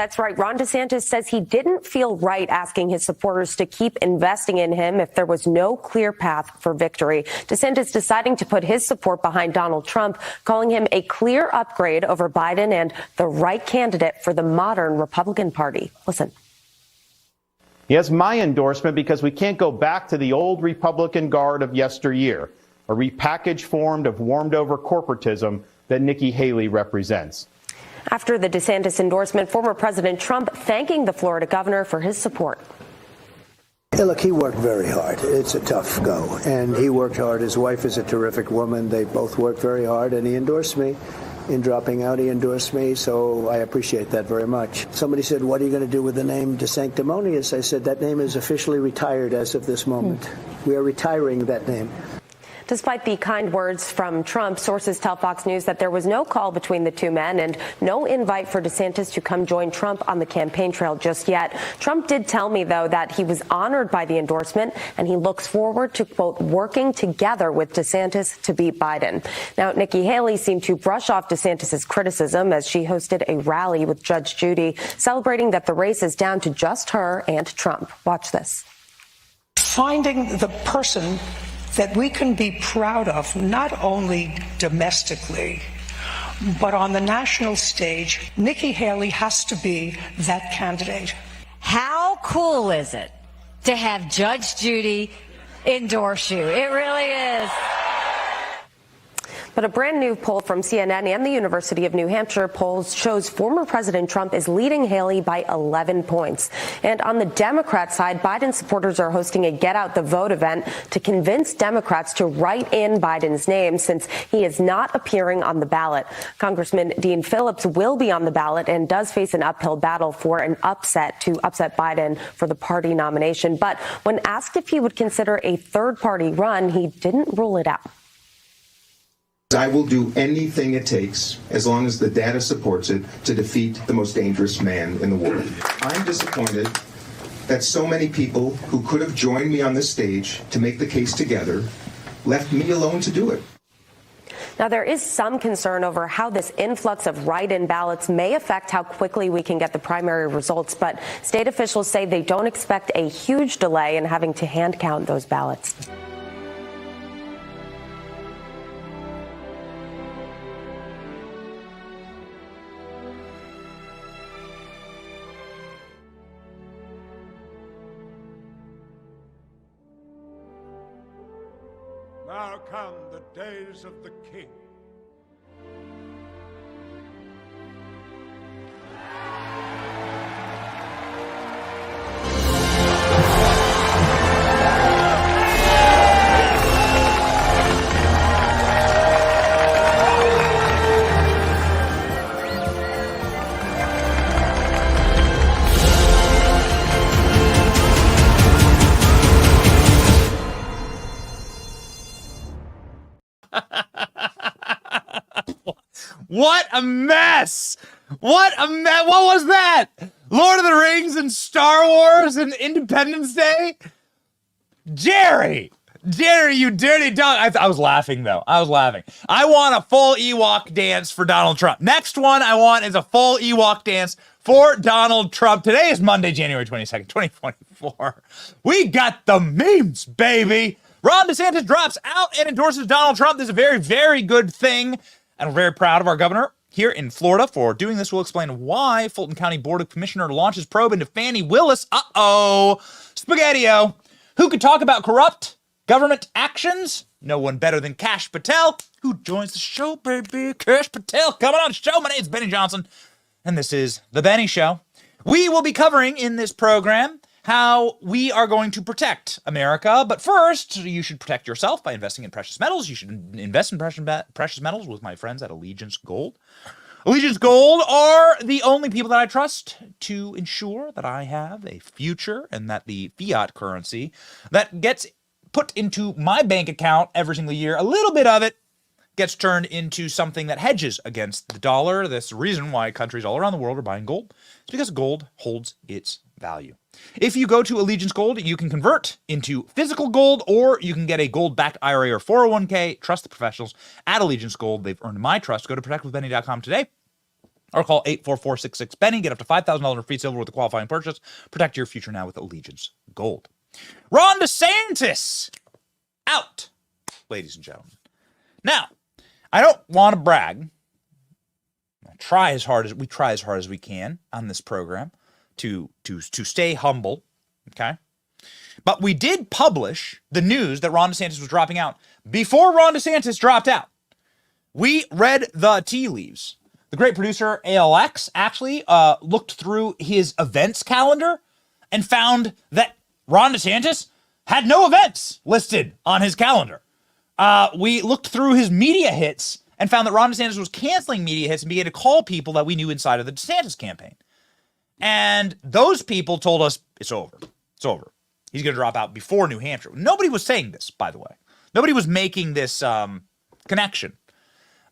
That's right. Ron DeSantis says he didn't feel right asking his supporters to keep investing in him if there was no clear path for victory. DeSantis deciding to put his support behind Donald Trump, calling him a clear upgrade over Biden and the right candidate for the modern Republican Party. Listen. He has my endorsement because we can't go back to the old Republican guard of yesteryear, a repackaged form of warmed-over corporatism that Nikki Haley represents. After the DeSantis endorsement, former President Trump thanking the Florida governor for his support. Hey, look, he worked very hard. It's a tough go. And he worked hard. His wife is a terrific woman. They both worked very hard. And he endorsed me. In dropping out, he endorsed me. So I appreciate that very much. Somebody said, what are you going to do with the name DeSanctimonious? I said, that name is officially retired as of this moment. We are retiring that name. Despite the kind words from Trump, sources tell Fox News that there was no call between the two men and no invite for DeSantis to come join Trump on the campaign trail just yet. Trump did tell me, though, that he was honored by the endorsement and he looks forward to, quote, working together with DeSantis to beat Biden. Now, Nikki Haley seemed to brush off DeSantis's criticism as she hosted a rally with Judge Judy, celebrating that the race is down to just her and Trump. Watch this. Finding the person that we can be proud of, not only domestically, but on the national stage, Nikki Haley has to be that candidate. How cool is it to have Judge Judy endorse you? It really is. But a brand new poll from CNN and the University of New Hampshire polls shows former President Trump is leading Haley by 11 points. And on the Democrat side, Biden supporters are hosting a Get Out the Vote event to convince Democrats to write in Biden's name since he is not appearing on the ballot. Congressman Dean Phillips will be on the ballot and does face an uphill battle for an upset Biden for the party nomination. But when asked if he would consider a third party run, he didn't rule it out. I will do anything it takes, as long as the data supports it, to defeat the most dangerous man in the world. I'm disappointed that so many people who could have joined me on this stage to make the case together left me alone to do it. Now, there is some concern over how this influx of write-in ballots may affect how quickly we can get the primary results, but state officials say they don't expect a huge delay in having to hand count those ballots. Now come the days of the king. What a mess! What a mess! What was that? Lord of the Rings and Star Wars and Independence Day? Jerry, you dirty dog. I was laughing, though. I was laughing. I want a full Ewok dance for Donald Trump. Next one I want is a full Ewok dance for Donald Trump. Today is Monday, January 22nd, 2024. We got the memes, baby. Ron DeSantis drops out and endorses Donald Trump. This is a very, very good thing. And we're very proud of our governor here in Florida for doing this. We'll explain why Fulton County Board of Commissioner launches probe into Fannie Willis. Spaghetti-O. Who could talk about corrupt government actions? No one better than Cash Patel, who joins the show, baby. Cash Patel, coming on the show. My name is Benny Johnson, and this is The Benny Show. We will be covering in this program how we are going to protect America. But first, you should protect yourself by investing in precious metals. You should invest in precious metals with my friends at Allegiance Gold. Allegiance Gold are the only people that I trust to ensure that I have a future and that the fiat currency that gets put into my bank account every single year, a little bit of it gets turned into something that hedges against the dollar. That's the reason why countries all around the world are buying gold. It's because gold holds its value. If you go to Allegiance Gold, you can convert into physical gold, or you can get a gold-backed IRA or 401k. Trust the professionals at Allegiance Gold. They've earned my trust. Go to protectwithbenny.com today or call 844-66-BENNY. Get up to $5,000 in free silver with a qualifying purchase. Protect your future now with Allegiance Gold. Ron DeSantis out, ladies and gentlemen. Now, I don't want to brag. We try as hard as we can on this program to stay humble, okay? But we did publish the news that Ron DeSantis was dropping out before Ron DeSantis dropped out. We read the tea leaves. The great producer ALX actually looked through his events calendar and found that Ron DeSantis had no events listed on his calendar. We looked through his media hits and found that Ron DeSantis was canceling media hits and began to call people that we knew inside of the DeSantis campaign. And those people told us, it's over. It's over. He's going to drop out before New Hampshire. Nobody was saying this, by the way. Nobody was making this connection.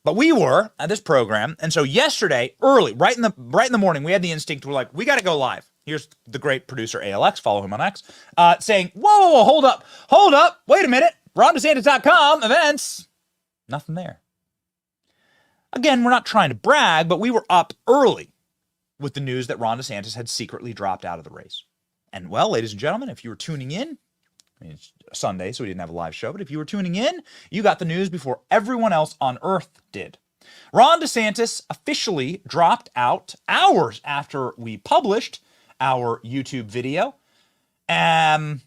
But we were at this program. And so yesterday, early, right in the morning, we had the instinct. We're like, we got to go live. Here's the great producer ALX, follow him on X, saying, whoa, hold up, wait a minute. RonDeSantis.com, events. Nothing there. Again, we're not trying to brag, but we were up early with the news that Ron DeSantis had secretly dropped out of the race. And well, ladies and gentlemen, if you were tuning in, I mean, it's Sunday, so we didn't have a live show, but if you were tuning in, you got the news before everyone else on earth did. Ron DeSantis officially dropped out hours after we published our YouTube video, and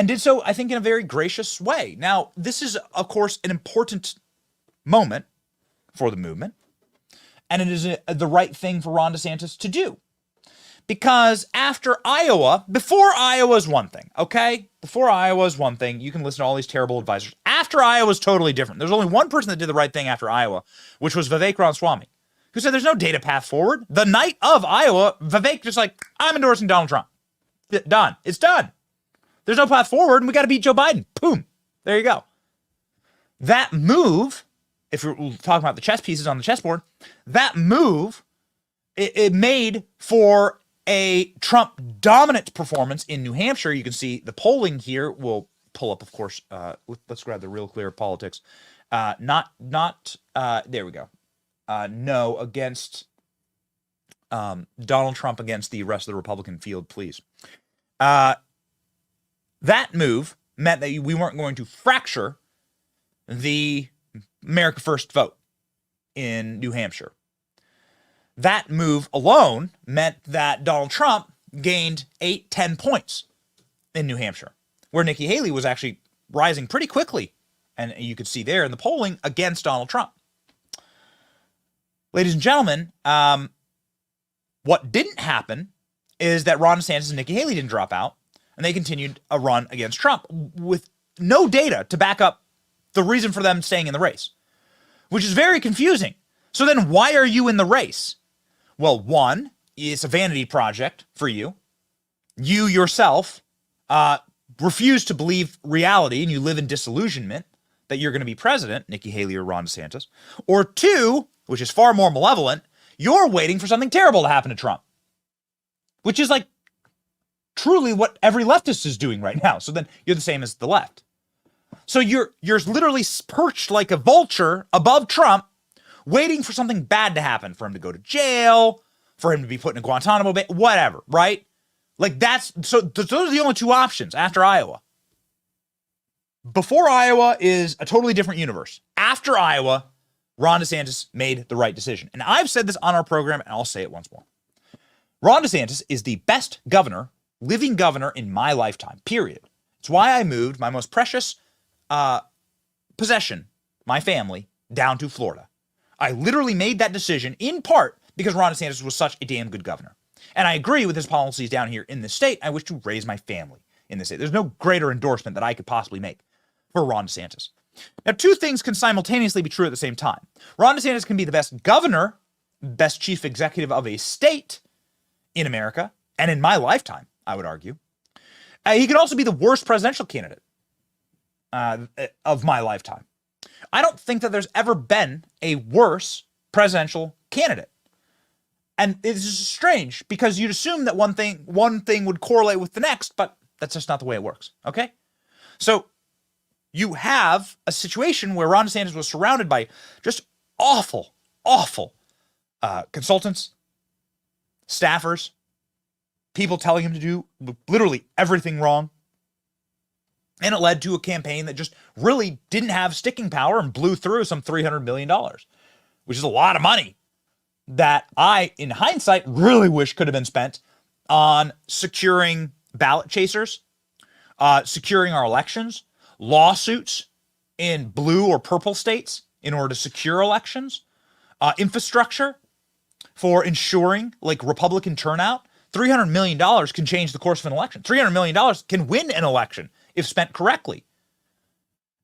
did so, I think, in a very gracious way. Now, this is, of course, an important moment for the movement, and it is the right thing for Ron DeSantis to do. Because after Iowa, before Iowa is one thing, okay? Before Iowa is one thing. You can listen to all these terrible advisors. After Iowa is totally different. There's only one person that did the right thing after Iowa, which was Vivek Ramaswamy, who said there's no data path forward. The night of Iowa, Vivek just like, I'm endorsing Donald Trump. Done. It's done. There's no path forward, and we got to beat Joe Biden. Boom. There you go. That move, if we're talking about the chess pieces on the chessboard, that move, it made for a Trump-dominant performance in New Hampshire. You can see the polling here. We'll pull up, of course. Let's grab the Real Clear Politics. There we go. No against Donald Trump against the rest of the Republican field, please. That move meant that we weren't going to fracture the America First vote in New Hampshire. That move alone meant that Donald Trump gained 8-10 points in New Hampshire, where Nikki Haley was actually rising pretty quickly. And you could see there in the polling against Donald Trump. Ladies and gentlemen, what didn't happen is that Ron DeSantis and Nikki Haley didn't drop out, and they continued a run against Trump with no data to back up the reason for them staying in the race, which is very confusing. So then why are you in the race? Well, one, it's a vanity project for you. You yourself refuse to believe reality, and you live in disillusionment that you're going to be president, Nikki Haley or Ron DeSantis. Or two, which is far more malevolent, you're waiting for something terrible to happen to Trump, which is like truly what every leftist is doing right now. So then you're the same as the left. So you're literally perched like a vulture above Trump, waiting for something bad to happen, for him to go to jail, for him to be put in a Guantanamo Bay, whatever, right? Like those are the only two options after Iowa. Before Iowa is a totally different universe. After Iowa, Ron DeSantis made the right decision. And I've said this on our program, and I'll say it once more. Ron DeSantis is the best living governor in my lifetime, period. It's why I moved my most precious possession, my family, down to Florida. I literally made that decision in part because Ron DeSantis was such a damn good governor. And I agree with his policies down here in this state. I wish to raise my family in this state. There's no greater endorsement that I could possibly make for Ron DeSantis. Now, two things can simultaneously be true at the same time. Ron DeSantis can be the best governor, best chief executive of a state in America, and in my lifetime, I would argue. He could also be the worst presidential candidate of my lifetime. I don't think that there's ever been a worse presidential candidate. And it's just strange because you'd assume that one thing would correlate with the next, but that's just not the way it works, okay? So you have a situation where Ron DeSantis was surrounded by just awful, awful consultants, staffers, people telling him to do literally everything wrong. And it led to a campaign that just really didn't have sticking power and blew through some $300 million, which is a lot of money that I, in hindsight, really wish could have been spent on securing ballot chasers, securing our elections, lawsuits in blue or purple states in order to secure elections, infrastructure for ensuring like Republican turnout. $300 million can change the course of an election. $300 million can win an election if spent correctly.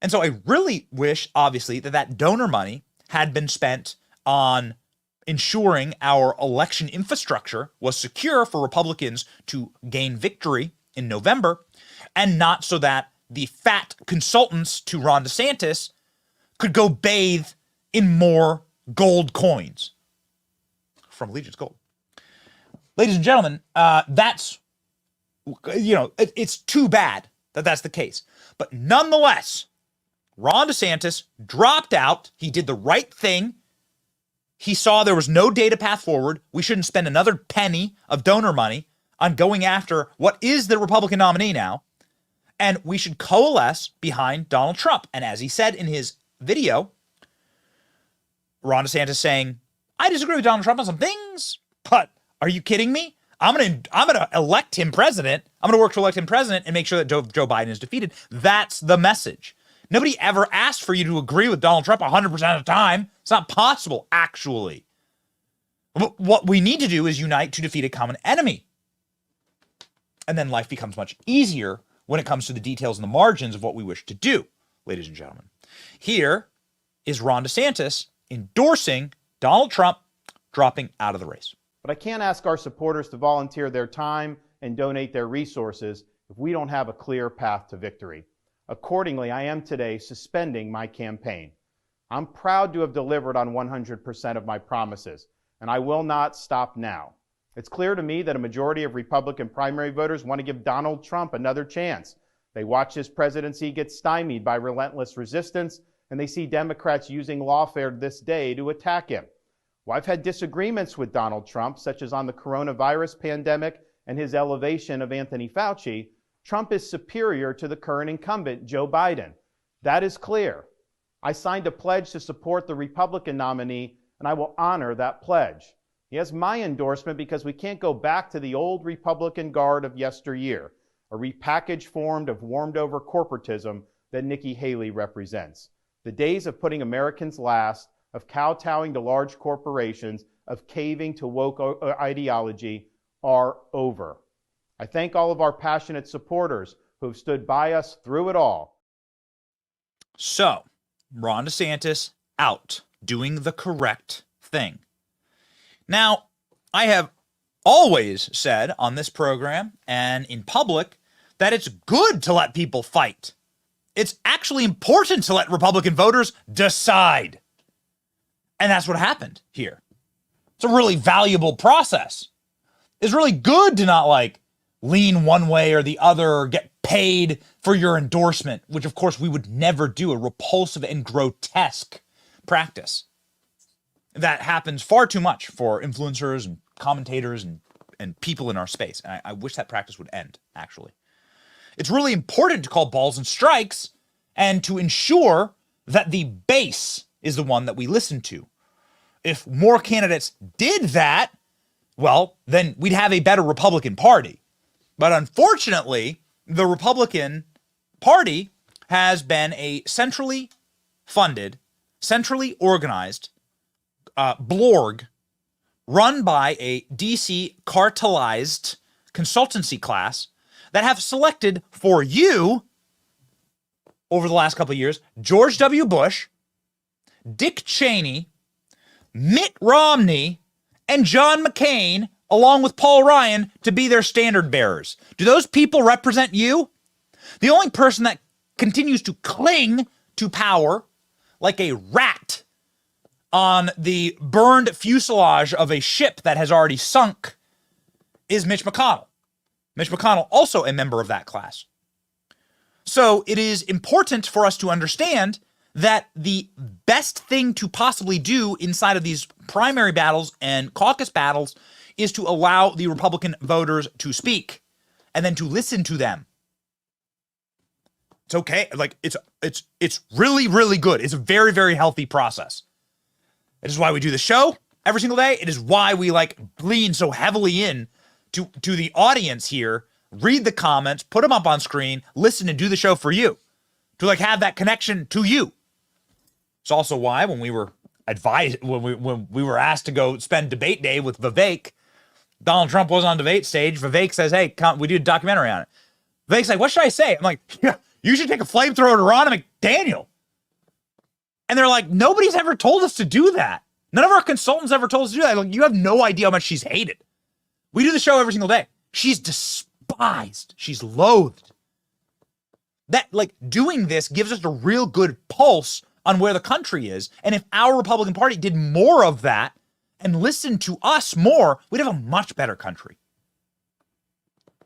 And so I really wish, obviously, that donor money had been spent on ensuring our election infrastructure was secure for Republicans to gain victory in November, and not so that the fat consultants to Ron DeSantis could go bathe in more gold coins from Allegiance Gold. Ladies and gentlemen, that's, it's too bad that that's the case. But nonetheless, Ron DeSantis dropped out. He did the right thing. He saw there was no data path forward. We shouldn't spend another penny of donor money on going after what is the Republican nominee now. And we should coalesce behind Donald Trump. And as he said in his video, Ron DeSantis saying, I disagree with Donald Trump on some things, but are you kidding me? I'm gonna elect him president. I'm gonna work to elect him president and make sure that Joe Biden is defeated. That's the message. Nobody ever asked for you to agree with Donald Trump 100% of the time. It's not possible, actually. What we need to do is unite to defeat a common enemy. And then life becomes much easier when it comes to the details and the margins of what we wish to do, ladies and gentlemen. Here is Ron DeSantis endorsing Donald Trump dropping out of the race. But I can't ask our supporters to volunteer their time and donate their resources if we don't have a clear path to victory. Accordingly, I am today suspending my campaign. I'm proud to have delivered on 100% of my promises, and I will not stop now. It's clear to me that a majority of Republican primary voters want to give Donald Trump another chance. They watch his presidency get stymied by relentless resistance, and they see Democrats using lawfare this day to attack him. Well, I've had disagreements with Donald Trump, such as on the coronavirus pandemic and his elevation of Anthony Fauci. Trump is superior to the current incumbent, Joe Biden. That is clear. I signed a pledge to support the Republican nominee, and I will honor that pledge. He has my endorsement because we can't go back to the old Republican guard of yesteryear, a repackaged form of warmed-over corporatism that Nikki Haley represents. The days of putting Americans last, of kowtowing to large corporations, of caving to woke ideology are over. I thank all of our passionate supporters who have stood by us through it all. So, Ron DeSantis out, doing the correct thing. Now, I have always said on this program and in public that it's good to let people fight. It's actually important to let Republican voters decide. And that's what happened here. It's a really valuable process. It's really good to not lean one way or the other or get paid for your endorsement, which of course we would never do, a repulsive and grotesque practice that happens far too much for influencers and commentators and people in our space. And I wish that practice would end, actually. It's really important to call balls and strikes and to ensure that the base is the one that we listen to. If more candidates did that, well, then we'd have a better Republican Party. But unfortunately, the Republican Party has been a centrally funded, centrally organized blorg run by a DC cartelized consultancy class that have selected for you over the last couple of years George W. Bush, Dick Cheney, Mitt Romney, and John McCain, along with Paul Ryan, to be their standard bearers. Do those people represent you? The only person that continues to cling to power like a rat on the burned fuselage of a ship that has already sunk is Mitch McConnell. Mitch McConnell, also a member of that class. So it is important for us to understand that the best thing to possibly do inside of these primary battles and caucus battles is to allow the Republican voters to speak and then to listen to them. It's okay. Like it's really, really good. It's a very, very healthy process. It is why we do the show every single day. It is why we like lean so heavily in to the audience here, read the comments, put them up on screen, listen and do the show for you, to like have that connection to you. It's also why when we were advised, when we were asked to go spend debate day with Vivek, Donald Trump was on debate stage. Vivek says, hey, we do a documentary on it. Vivek's like, what should I say? I'm like, yeah, you should take a flamethrower to Ronna McDaniel. And they're like, nobody's ever told us to do that. None of our consultants ever told us to do that. Like, you have no idea how much she's hated. We do the show every single day. She's despised. She's loathed. That, like, doing this gives us a real good pulse on where the country is. And if our Republican Party did more of that and listened to us more, we'd have a much better country.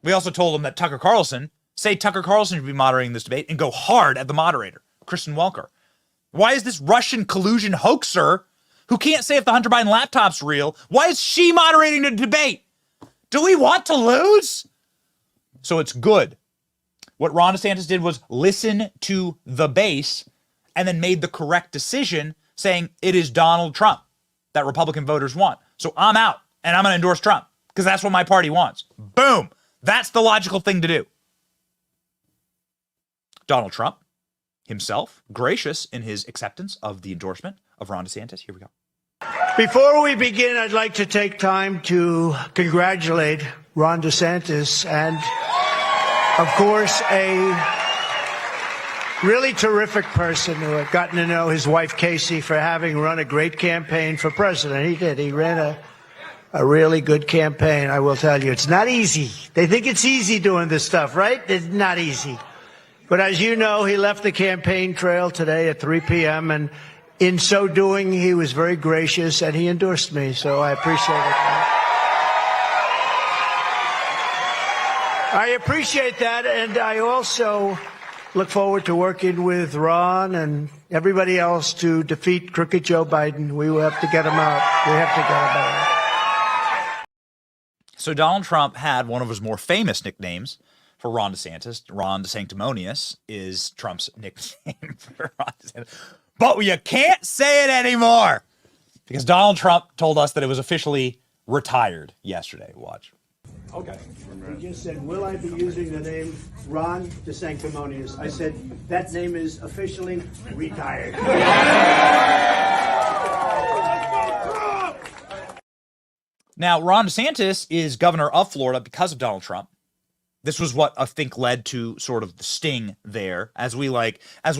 We also told them that Tucker Carlson should be moderating this debate and go hard at the moderator, Kristen Welker. Why is this Russian collusion hoaxer who can't say if the Hunter Biden laptop's real, why is she moderating the debate? Do we want to lose? So it's good. What Ron DeSantis did was listen to the base and then made the correct decision saying it is Donald Trump that Republican voters want. So I'm out and I'm going to endorse Trump because that's what my party wants. Boom. That's the logical thing to do. Donald Trump himself, gracious in his acceptance of the endorsement of Ron DeSantis. Here we go. Before we begin, I'd like to take time to congratulate Ron DeSantis and, of course, a really terrific person who I've gotten to know, his wife, Casey, for having run a great campaign for president. He did. He ran a really good campaign, I will tell you. It's not easy. They think it's easy doing this stuff, right? It's not easy. But as you know, he left the campaign trail today at 3 p.m., and in so doing, he was very gracious, and he endorsed me, so I appreciate it. I appreciate that, and I also look forward to working with Ron and everybody else to defeat crooked Joe Biden. We will have to get him out. We have to get him out. So Donald Trump had one of his more famous nicknames for Ron DeSantis. Ron DeSanctimonious is Trump's nickname for Ron DeSantis. But you can't say it anymore because Donald Trump told us that it was officially retired yesterday. Watch. Okay. He just said, will I be using the name Ron DeSanctimonious? I said, that name is officially retired. Now, Ron DeSantis is governor of Florida because of Donald Trump. This was what I think led to sort of the sting there as we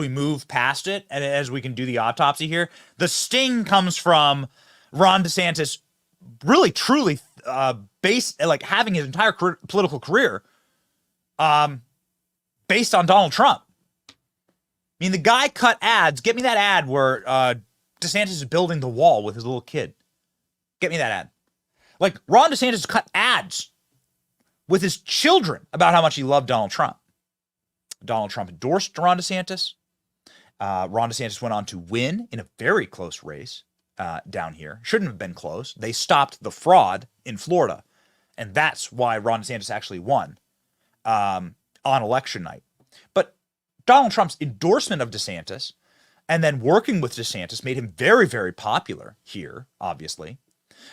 move past it and as we can do the autopsy here. The sting comes from Ron DeSantis really truly based like having his entire political career based on Donald Trump. I mean, the guy cut ads. Get me that ad where DeSantis is building the wall with his little kid. Get me that ad. Like Ron DeSantis cut ads with his children about how much he loved Donald Trump. Donald Trump endorsed Ron DeSantis. Ron DeSantis went on to win in a very close race down here. Shouldn't have been close. They stopped the fraud in Florida. And that's why Ron DeSantis actually won on election night. But Donald Trump's endorsement of DeSantis and then working with DeSantis made him very, very popular here, obviously.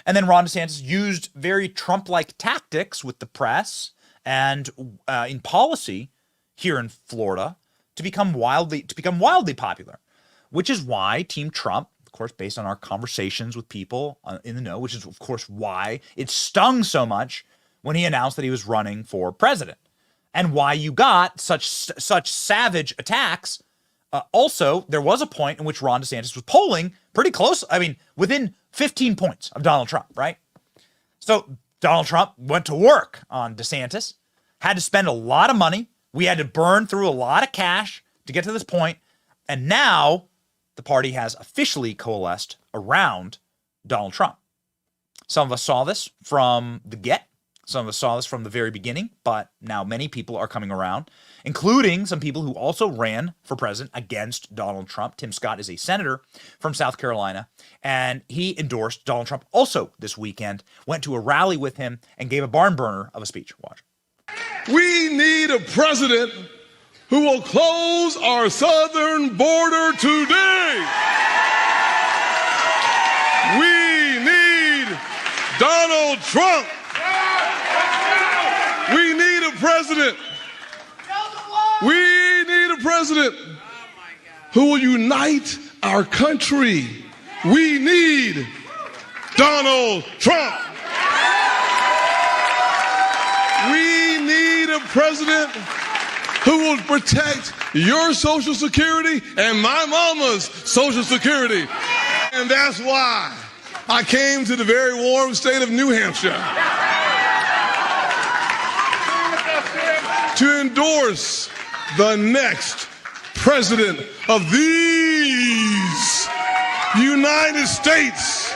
And then Ron DeSantis used very Trump-like tactics with the press and in policy here in Florida to become wildly popular, which is why Team Trump, of course, based on our conversations with people in the know, which is, of course, why it stung so much when he announced that he was running for president and why you got such savage attacks. Also, there was a point in which Ron DeSantis was polling pretty close. I mean, within 15 points of Donald Trump, right? So Donald Trump went to work on DeSantis, had to spend a lot of money. We had to burn through a lot of cash to get to this point. And now the party has officially coalesced around Donald Trump. Some of us saw this from the get. Some of us saw this from the very beginning, but now many people are coming around, including some people who also ran for president against Donald Trump. Tim Scott is a senator from South Carolina, and he endorsed Donald Trump also this weekend, went to a rally with him, and gave a barn burner of a speech. Watch. We need a president who will close our southern border today. We need Donald Trump. We need a president. We need a president who will unite our country. We need Donald Trump. We need a president who will protect your Social Security and my mama's Social Security. And that's why I came to the very warm state of New Hampshire to endorse the next president of these United States,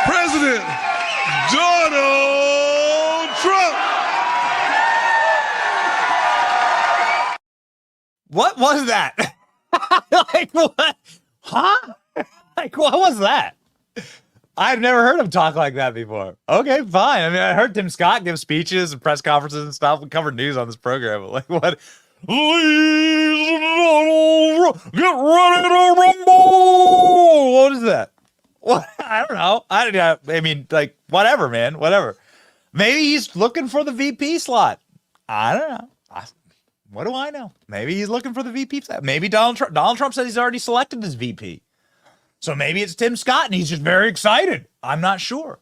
President Donald Trump. What was that? Like, what? Huh? Like, what was that? I've never heard him talk like that before. Okay, fine. I mean, I heard Tim Scott give speeches and press conferences and stuff. We covered news on this program. But like, what? Please, get ready to rumble. What is that? What? I don't know. I mean, like, whatever, man. Whatever. Maybe he's looking for the VP slot. I don't know. What do I know? Maybe he's looking for the VP slot. Maybe Donald Trump said he's already selected his VP. So maybe it's Tim Scott and he's just very excited. I'm not sure.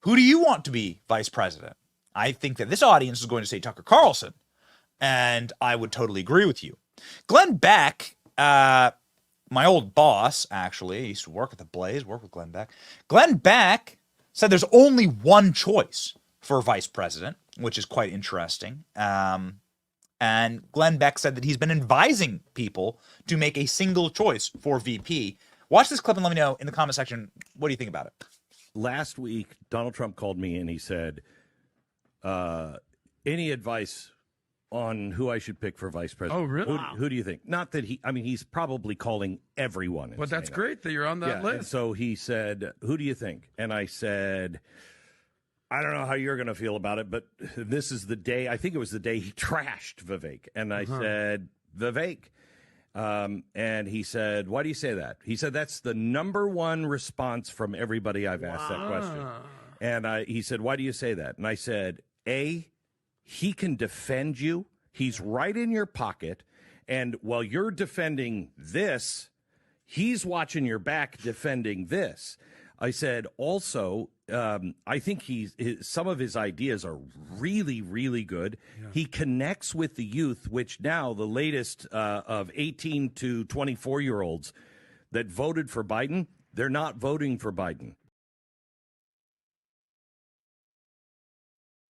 Who do you want to be vice president? I think that this audience is going to say Tucker Carlson, and I would totally agree with you. Glenn Beck, my old boss, actually, I used to work at the Blaze, work with Glenn Beck. Glenn Beck said there's only one choice for vice president, which is quite interesting. And Glenn Beck said that he's been advising people to make a single choice for VP. Watch this clip and let me know in the comment section, what do you think about it? Last week, Donald Trump called me and he said, any advice on who I should pick for vice president? Oh, really? Who do you think? Not that he's probably calling everyone. But that's great that you're on that list. And so he said, who do you think? And I said, I don't know how you're going to feel about it, but this is the day, I think it was the day he trashed Vivek. And I said, Vivek. And he said, why do you say that? He said, that's the number one response from everybody I've asked that question. And he said, why do you say that? And I said, A, he can defend you. He's right in your pocket. And while you're defending this, he's watching your back defending this. I said, also, I think some of his ideas are really, really good. Yeah. He connects with the youth, which now the latest of 18 to 24-year-olds that voted for Biden, they're not voting for Biden.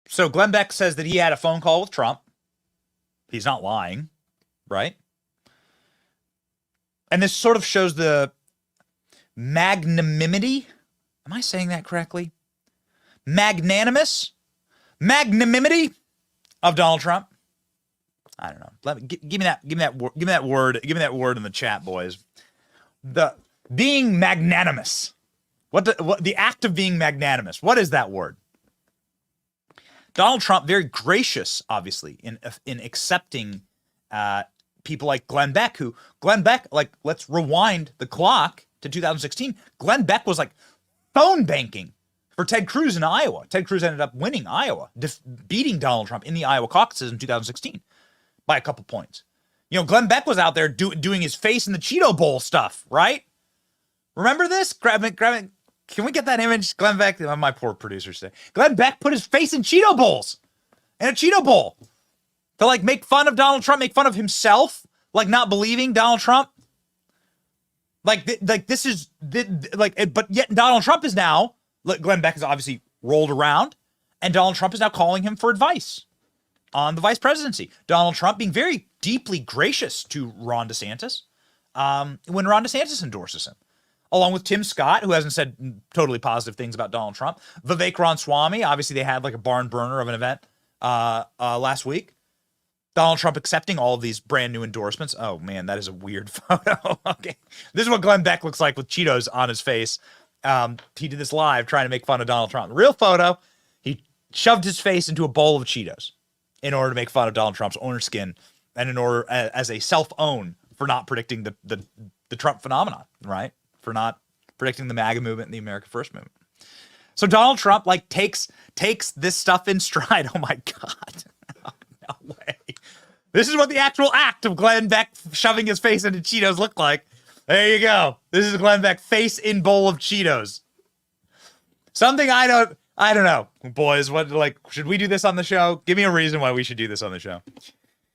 So Glenn Beck says that he had a phone call with Trump. He's not lying, right? And this sort of shows the magnanimity. Am I saying that correctly? Magnanimity of Donald Trump. I don't know. Give me that word in the chat, boys. The being magnanimous. What the act of being magnanimous? What is that word? Donald Trump, very gracious, obviously, in accepting people like Glenn Beck, like, let's rewind the clock to 2016. Glenn Beck was like phone banking for Ted Cruz in Iowa. Ted Cruz ended up winning Iowa, beating Donald Trump in the Iowa caucuses in 2016 by a couple points. You know, Glenn Beck was out there doing his face in the Cheeto Bowl stuff, right? Remember this? Grab it. Can we get that image? Glenn Beck, my poor producers say. Glenn Beck put his face in Cheeto Bowls, in a Cheeto Bowl, to like make fun of Donald Trump, make fun of himself, like not believing Donald Trump. But yet Donald Trump is now, Glenn Beck has obviously rolled around, and Donald Trump is now calling him for advice on the vice presidency. Donald Trump being very deeply gracious to Ron DeSantis when Ron DeSantis endorses him. along with Tim Scott, who hasn't said totally positive things about Donald Trump. Vivek Ramaswamy, obviously they had like a barn burner of an event last week. Donald Trump accepting all of these brand new endorsements. Oh man, that is a weird photo. Okay, this is what Glenn Beck looks like with Cheetos on his face. He did this live trying to make fun of Donald Trump. The real photo, he shoved his face into a bowl of Cheetos in order to make fun of Donald Trump's orange skin and in order as a self-own for not predicting the Trump phenomenon, right? For not predicting the MAGA movement and the America First movement. So Donald Trump like takes this stuff in stride. Oh my God. No way. This is what the actual act of Glenn Beck shoving his face into Cheetos looked like. There you go. This is Glenn Beck face in bowl of Cheetos. Something I don't know. Boys, should we do this on the show? Give me a reason why we should do this on the show.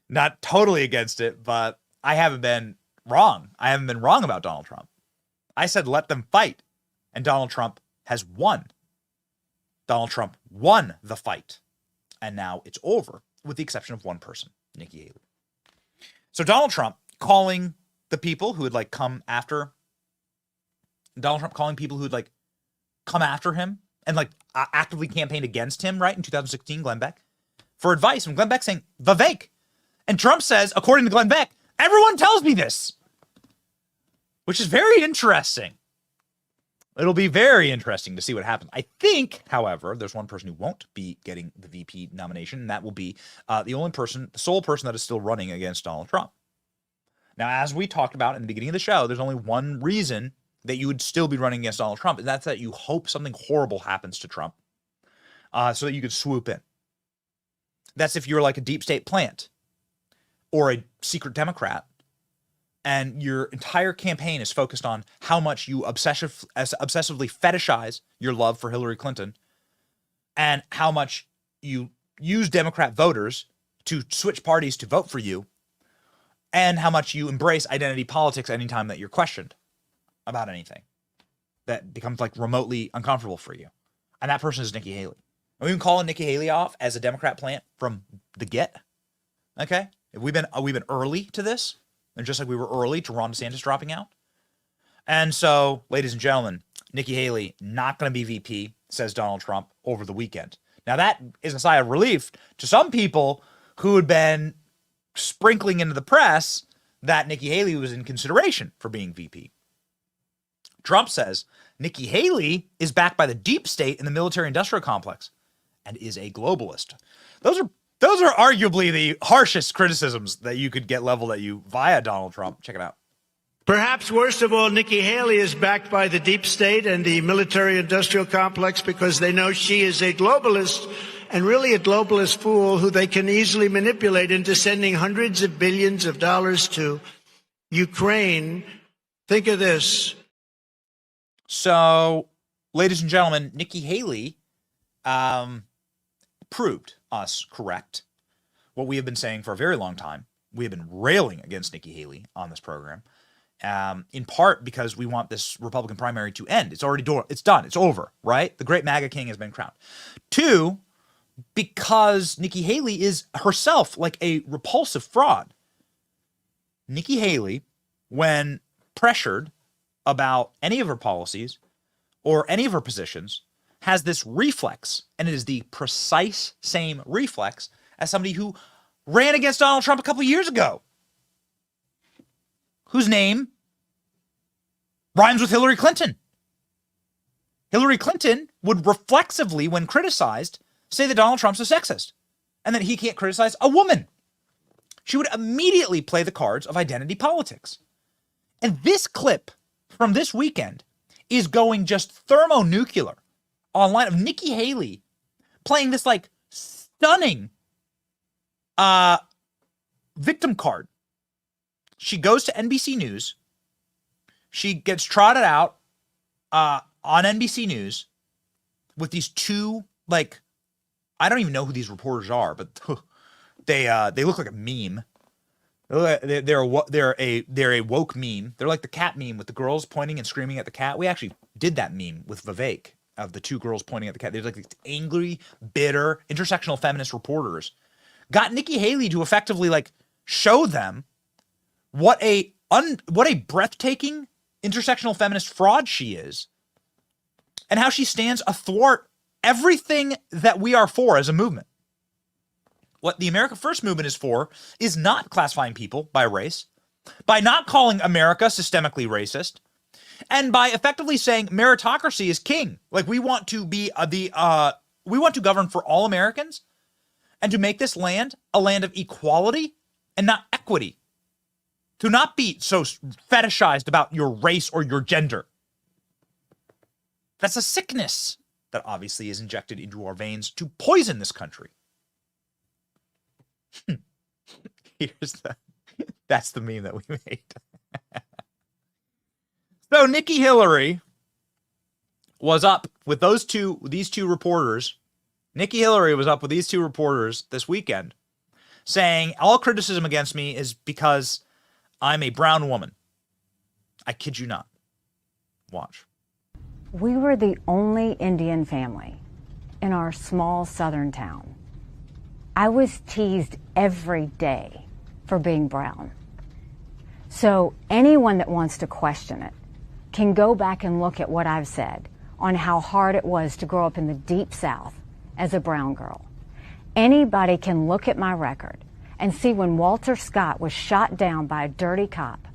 Not totally against it, but I haven't been wrong. I haven't been wrong about Donald Trump. I said let them fight, and Donald Trump has won. Donald Trump won the fight, and now it's over, with the exception of one person, Nikki Haley. So Donald Trump calling the people who would come after him and actively campaigned against him, right, in 2016, Glenn Beck, for advice. And Glenn Beck saying, Vivek. And Trump says, according to Glenn Beck, everyone tells me this, which is very interesting. It'll be very interesting to see what happens. I think, however, there's one person who won't be getting the VP nomination, and that will be the sole person that is still running against Donald Trump. Now, as we talked about in the beginning of the show, there's only one reason that you would still be running against Donald Trump, and that's that you hope something horrible happens to Trump so that you could swoop in. That's if you're like a deep state plant or a secret Democrat, and your entire campaign is focused on how much you obsessively fetishize your love for Hillary Clinton and how much you use Democrat voters to switch parties to vote for you, and how much you embrace identity politics anytime that you're questioned about anything that becomes remotely uncomfortable for you. And that person is Nikki Haley. And we've been calling Nikki Haley off as a Democrat plant from the get. Okay? We've been early to this. And just like we were early to Ron DeSantis dropping out. And so, ladies and gentlemen, Nikki Haley not going to be VP, says Donald Trump, over the weekend. Now, that is a sigh of relief to some people who had been sprinkling into the press that Nikki Haley was in consideration for being VP. Trump says Nikki Haley is backed by the deep state in the military-industrial complex and is a globalist. Those are arguably the harshest criticisms that you could get leveled at you via Donald Trump. Check it out. Perhaps worst of all, Nikki Haley is backed by the deep state and the military-industrial complex because they know she is a globalist, and really a globalist fool who they can easily manipulate into sending hundreds of billions of dollars to Ukraine. Think of this. So, ladies and gentlemen, Nikki Haley proved us correct. What we have been saying for a very long time. We have been railing against Nikki Haley on this program, in part because we want this Republican primary to end. It's already it's done. It's over, right? The great MAGA king has been crowned. Two, because Nikki Haley is herself like a repulsive fraud. Nikki Haley, when pressured about any of her policies or any of her positions, has this reflex, and it is the precise same reflex as somebody who ran against Donald Trump a couple years ago, whose name rhymes with Hillary Clinton. Hillary Clinton would reflexively, when criticized, say that Donald Trump's a sexist and that he can't criticize a woman. She would immediately play the cards of identity politics. And this clip from this weekend is going just thermonuclear online of Nikki Haley playing this stunning victim card. She goes to NBC News. She gets trotted out on NBC News with these two, I don't even know who these reporters are, but they look like a meme. They're a woke meme. They're like the cat meme with the girls pointing and screaming at the cat. We actually did that meme with Vivek of the two girls pointing at the cat. They're like these angry, bitter, intersectional feminist reporters. Got Nikki Haley to effectively show them what a breathtaking intersectional feminist fraud she is, and how she stands athwart everything that we are for as a movement. What the America First movement is for is not classifying people by race, by not calling America systemically racist, and by effectively saying meritocracy is king. Like, we want to be we want to govern for all Americans and to make this land a land of equality and not equity. To not be so fetishized about your race or your gender. That's a sickness that obviously is injected into our veins to poison this country. That's the meme that we made. So Nikki Haley was up with these two reporters. Nikki Haley was up with these two reporters this weekend saying all criticism against me is because I'm a brown woman. I kid you not. Watch. We were the only Indian family in our small southern town. I was teased every day for being brown. So anyone that wants to question it can go back and look at what I've said on how hard it was to grow up in the Deep South as a brown girl. Anybody can look at my record and see when Walter Scott was shot down by a dirty cop,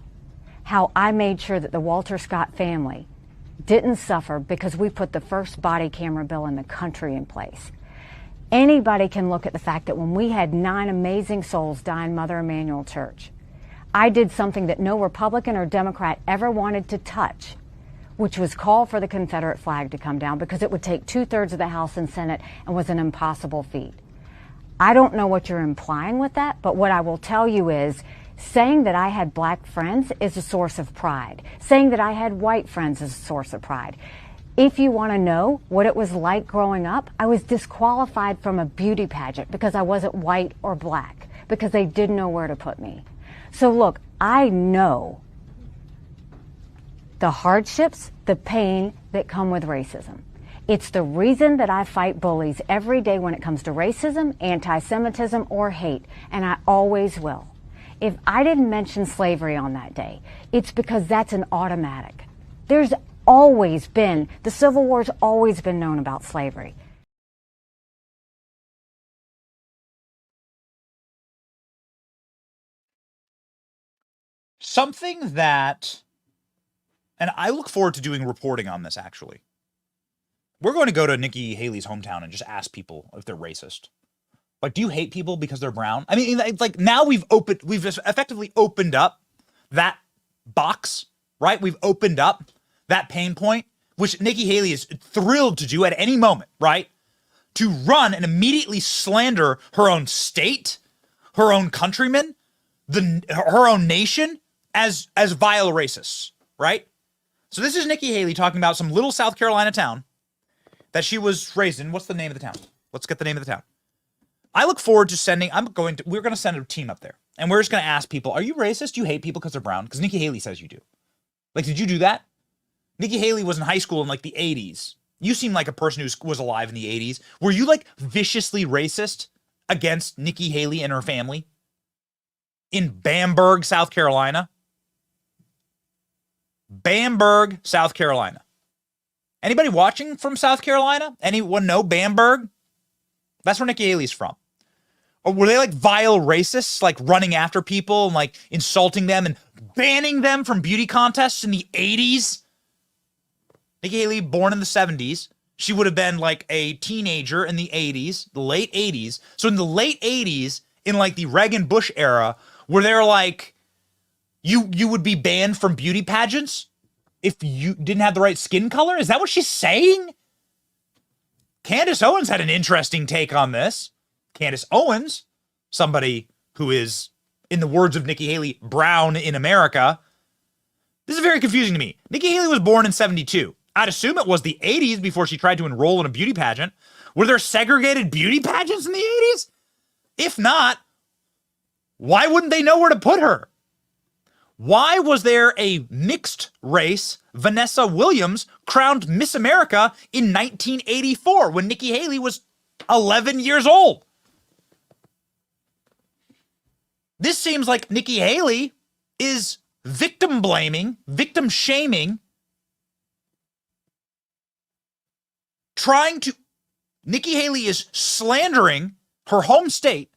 how I made sure that the Walter Scott family didn't suffer because we put the first body camera bill in the country in place. Anybody can look at the fact that when we had 9 amazing souls die in Mother Emanuel Church, I did something that no Republican or Democrat ever wanted to touch, which was call for the Confederate flag to come down because it would take 2/3 of the House and Senate and was an impossible feat. I don't know what you're implying with that, but what I will tell you is saying that I had black friends is a source of pride. Saying that I had white friends is a source of pride. If you want to know what it was like growing up, I was disqualified from a beauty pageant because I wasn't white or black, because they didn't know where to put me. So look, I know the hardships, the pain that come with racism. It's the reason that I fight bullies every day when it comes to racism, anti-Semitism, or hate, and I always will. If I didn't mention slavery on that day, it's because that's an automatic. There's always been, the Civil War's always been known about slavery. Something that, and I look forward to doing reporting on this actually. We're going to go to Nikki Haley's hometown and just ask people if they're racist. Like, do you hate people because they're brown? I mean, it's like now we've just effectively opened up that box, right? We've opened up that pain point, which Nikki Haley is thrilled to do at any moment, right? To run and immediately slander her own state, her own countrymen, her own nation as vile racists, right? So this is Nikki Haley talking about some little South Carolina town that she was raised in. What's the name of the town? Let's get the name of the town. I look forward to we're going to send a team up there. And we're just going to ask people, are you racist? Do you hate people because they're brown? Because Nikki Haley says you do. Like, did you do that? Nikki Haley was in high school in like the 80s. You seem like a person who was alive in the 80s. Were you like viciously racist against Nikki Haley and her family? In Bamberg, South Carolina? Bamberg, South Carolina. Anybody watching from South Carolina? Anyone know Bamberg? That's where Nikki Haley's from. Or were they like vile racists, like running after people and like insulting them and banning them from beauty contests in the 80s? Nikki Haley, born in the 70s. She would have been like a teenager in the 80s, the late 80s. So in the late 80s, in like the Reagan Bush era, where they're like, you would be banned from beauty pageants if you didn't have the right skin color? Is that what she's saying? Candace Owens had an interesting take on this. Candace Owens, somebody who is, in the words of Nikki Haley, brown in America. This is very confusing to me. Nikki Haley was born in 72. I'd assume it was the 80s before she tried to enroll in a beauty pageant. Were there segregated beauty pageants in the 80s? If not, why wouldn't they know where to put her? Why was there a mixed race Vanessa Williams crowned Miss America in 1984 when Nikki Haley was 11 years old? This seems like Nikki Haley is victim blaming, victim shaming, Nikki Haley is slandering her home state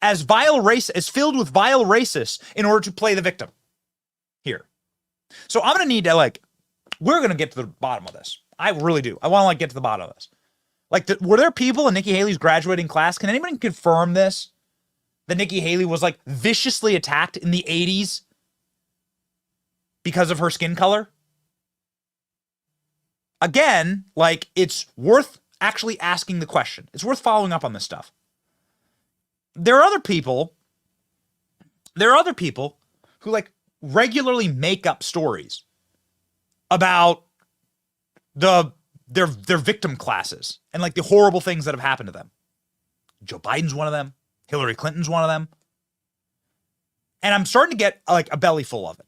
as filled with vile racists in order to play the victim here. So I'm going to need to we're going to get to the bottom of this. I really do. I want to get to the bottom of this. Were there people in Nikki Haley's graduating class? Can anybody confirm this? That Nikki Haley was viciously attacked in the 80s because of her skin color? Again, it's worth actually asking the question. It's worth following up on this stuff. There are other people who regularly make up stories about their victim classes and the horrible things that have happened to them. Joe Biden's one of them. Hillary Clinton's one of them. And I'm starting to get a belly full of it.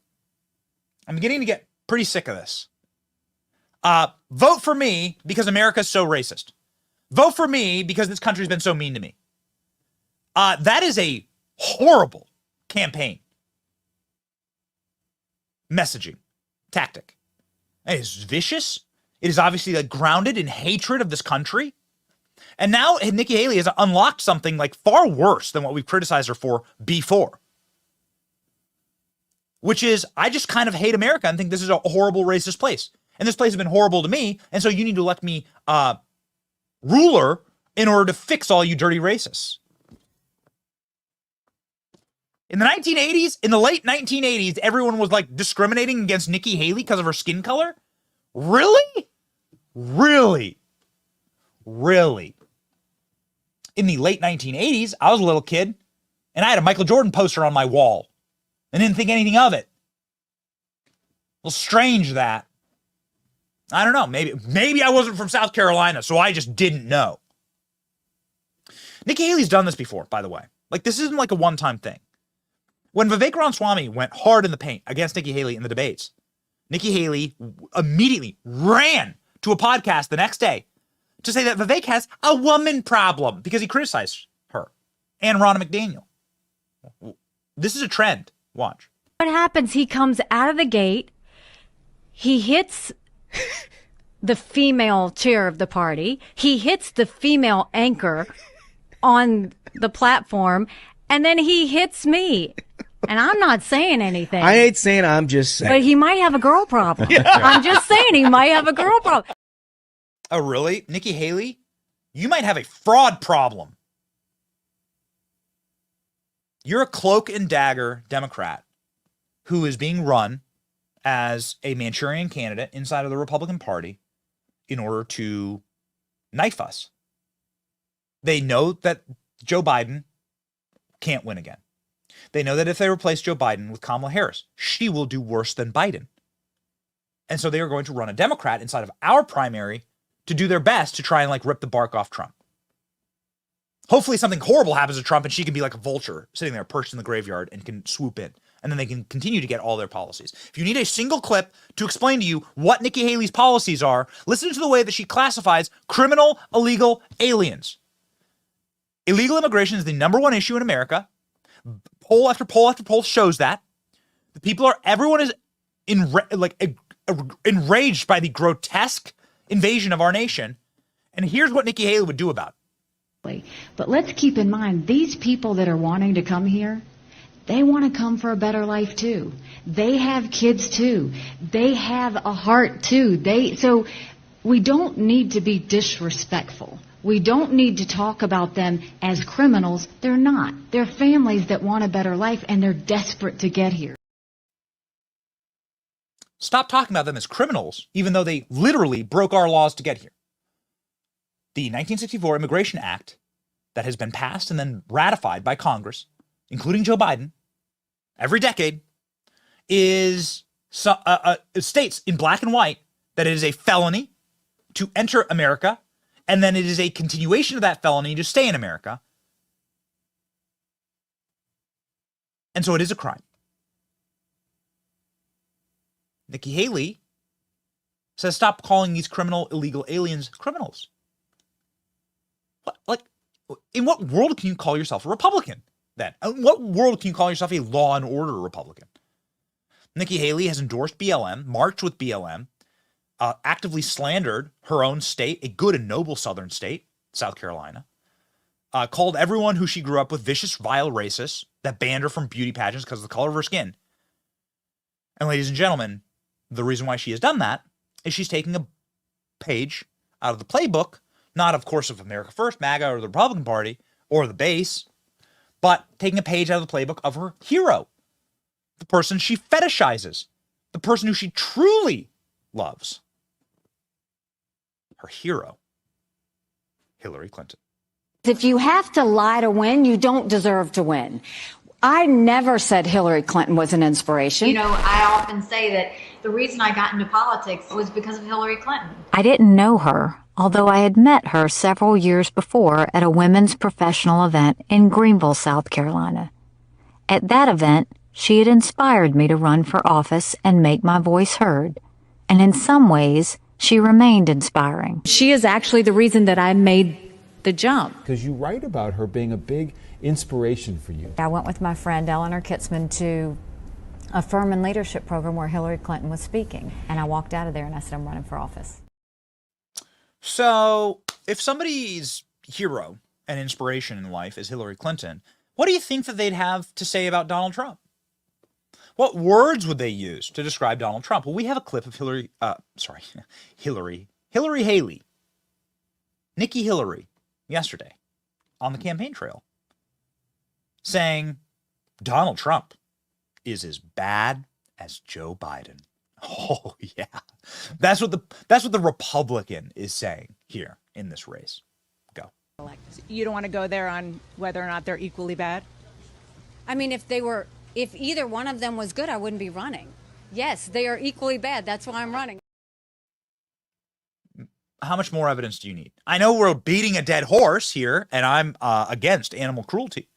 I'm beginning to get pretty sick of this. Vote for me because America's so racist. Vote for me because this country's been so mean to me. That is a horrible campaign messaging tactic. It is vicious. It is obviously grounded in hatred of this country. And now Nikki Haley has unlocked something far worse than what we've criticized her for before. Which is, I just kind of hate America and think this is a horrible racist place. And this place has been horrible to me, and so you need to elect me ruler in order to fix all you dirty racists. In the 1980s, in the late 1980s, everyone was discriminating against Nikki Haley because of her skin color? Really? Really? Really? In the late 1980s, I was a little kid, and I had a Michael Jordan poster on my wall and didn't think anything of it. Well, strange that. I don't know. Maybe I wasn't from South Carolina, so I just didn't know. Nikki Haley's done this before, by the way. This isn't a one-time thing. When Vivek Ramaswamy went hard in the paint against Nikki Haley in the debates, Nikki Haley immediately ran to a podcast the next day to say that Vivek has a woman problem because he criticized her and Ronna McDaniel. This is a trend. Watch. What happens? He comes out of the gate. He hits the female chair of the party. He hits the female anchor on the platform, and then he hits me. And I'm not saying anything. I ain't saying, I'm just saying. But he might have a girl problem. I'm just saying he might have a girl problem. Oh, really? Nikki Haley? You might have a fraud problem. You're a cloak and dagger Democrat who is being run as a Manchurian candidate inside of the Republican Party in order to knife us. They know that Joe Biden can't win again. They know that if they replace Joe Biden with Kamala Harris, she will do worse than Biden. And so they are going to run a Democrat inside of our primary to do their best to try and rip the bark off Trump. Hopefully something horrible happens to Trump and she can be like a vulture sitting there perched in the graveyard and can swoop in. And then they can continue to get all their policies. If you need a single clip to explain to you what Nikki Haley's policies are, listen to the way that she classifies criminal, illegal aliens. Illegal immigration is the #1 issue in America. Poll after poll after poll shows that. Everyone is enraged by the grotesque invasion of our nation. And here's what Nikki Haley would do about it. But let's keep in mind, these people that are wanting to come here, they want to come for a better life too. They have kids too. They have a heart too. So we don't need to be disrespectful. We don't need to talk about them as criminals. They're not. They're families that want a better life, and they're desperate to get here. Stop talking about them as criminals, even though they literally broke our laws to get here. The 1964 Immigration Act that has been passed and then ratified by Congress, including Joe Biden, every decade, states in black and white that it is a felony to enter America, and then it is a continuation of that felony to stay in America. And so it is a crime. Nikki Haley says stop calling these criminal, illegal aliens criminals. In what world can you call yourself a Republican then? In what world can you call yourself a law and order Republican? Nikki Haley has endorsed BLM, marched with BLM, actively slandered her own state, a good and noble southern state, South Carolina, called everyone who she grew up with vicious, vile racists that banned her from beauty pageants because of the color of her skin. And ladies and gentlemen, the reason why she has done that is she's taking a page out of the playbook, not of course of America First, MAGA, or the Republican Party, or the base, but taking a page out of the playbook of her hero, the person she fetishizes, the person who she truly loves. Her hero, Hillary Clinton. If you have to lie to win, you don't deserve to win. I never said Hillary Clinton was an inspiration. You know, I often say that the reason I got into politics was because of Hillary Clinton. I didn't know her, although I had met her several years before at a women's professional event in Greenville, South Carolina. At that event, she had inspired me to run for office and make my voice heard. And in some ways, she remained inspiring. She is actually the reason that I made the jump. Because you write about her being a big inspiration for you. I went with my friend Eleanor Kitzman to a firm and leadership program where Hillary Clinton was speaking. And I walked out of there and I said, I'm running for office. So if somebody's hero and inspiration in life is Hillary Clinton, what do you think that they'd have to say about Donald Trump? What words would they use to describe Donald Trump? Well, we have a clip of Hillary Haley, Nikki Hillary, yesterday on the campaign trail saying Donald Trump is as bad as Joe Biden. Oh yeah. That's what the Republican is saying here in this race. Go. You don't want to go there on whether or not they're equally bad? I mean, if either one of them was good, I wouldn't be running. Yes, they are equally bad. That's why I'm running. How much more evidence do you need? I know we're beating a dead horse here, and I'm against animal cruelty.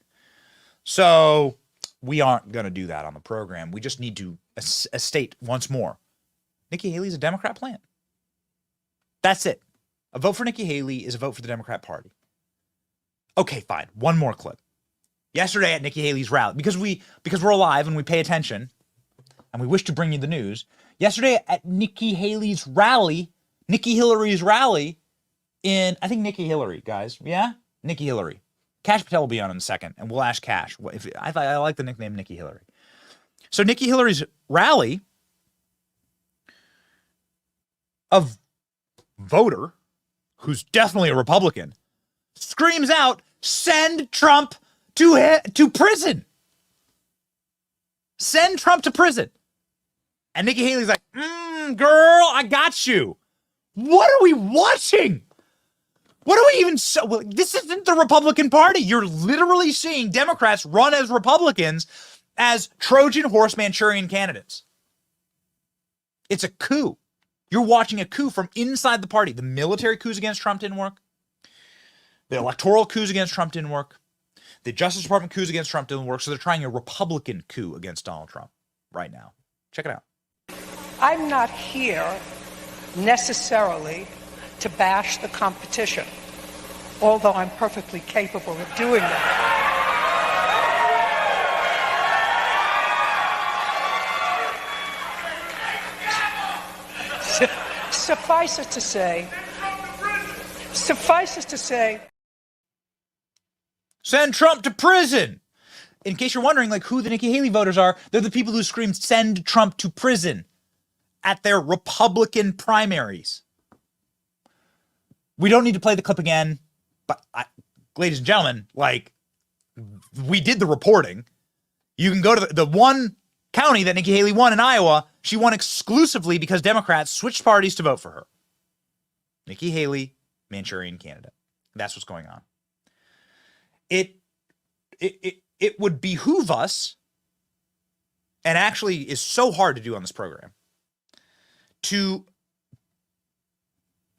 So we aren't going to do that on the program. We just need to state once more, Nikki Haley's a Democrat plant. That's it. A vote for Nikki Haley is a vote for the Democrat Party. Okay, fine. One more clip. Yesterday at Nikki Haley's rally, because we're alive and we pay attention, and we wish to bring you the news. Yesterday at Nikki Haley's rally, Nikki Hillary's rally in, I think Nikki Hillary, guys. Yeah? Nikki Hillary. Cash Patel will be on in a second, and we'll ask Cash. I like the nickname Nikki Hillary. So Nikki Hillary's rally, a voter who's definitely a Republican screams out, "Send Trump to prison. Send Trump to prison." And Nikki Haley's like, girl, I got you. What are we watching? What are we even this isn't the Republican Party. You're literally seeing Democrats run as Republicans as Trojan horse Manchurian candidates. It's a coup. You're watching a coup from inside the party. The military coups against Trump didn't work. The electoral coups against Trump didn't work. The Justice Department coups against Trump didn't work. So they're trying a Republican coup against Donald Trump right now. Check it out. I'm not here necessarily to bash the competition, although I'm perfectly capable of doing that. Suffice it to say, send Trump to prison. In case you're wondering, like, who the Nikki Haley voters are, they're the people who screamed "Send Trump to prison" at their Republican primaries. We don't need to play the clip again, but ladies and gentlemen, like, we did the reporting. You can go to the one county that Nikki Haley won in Iowa. She won exclusively because Democrats switched parties to vote for her. Nikki Haley, Manchurian candidate. That's what's going on. It would behoove us, and actually is so hard to do on this program, to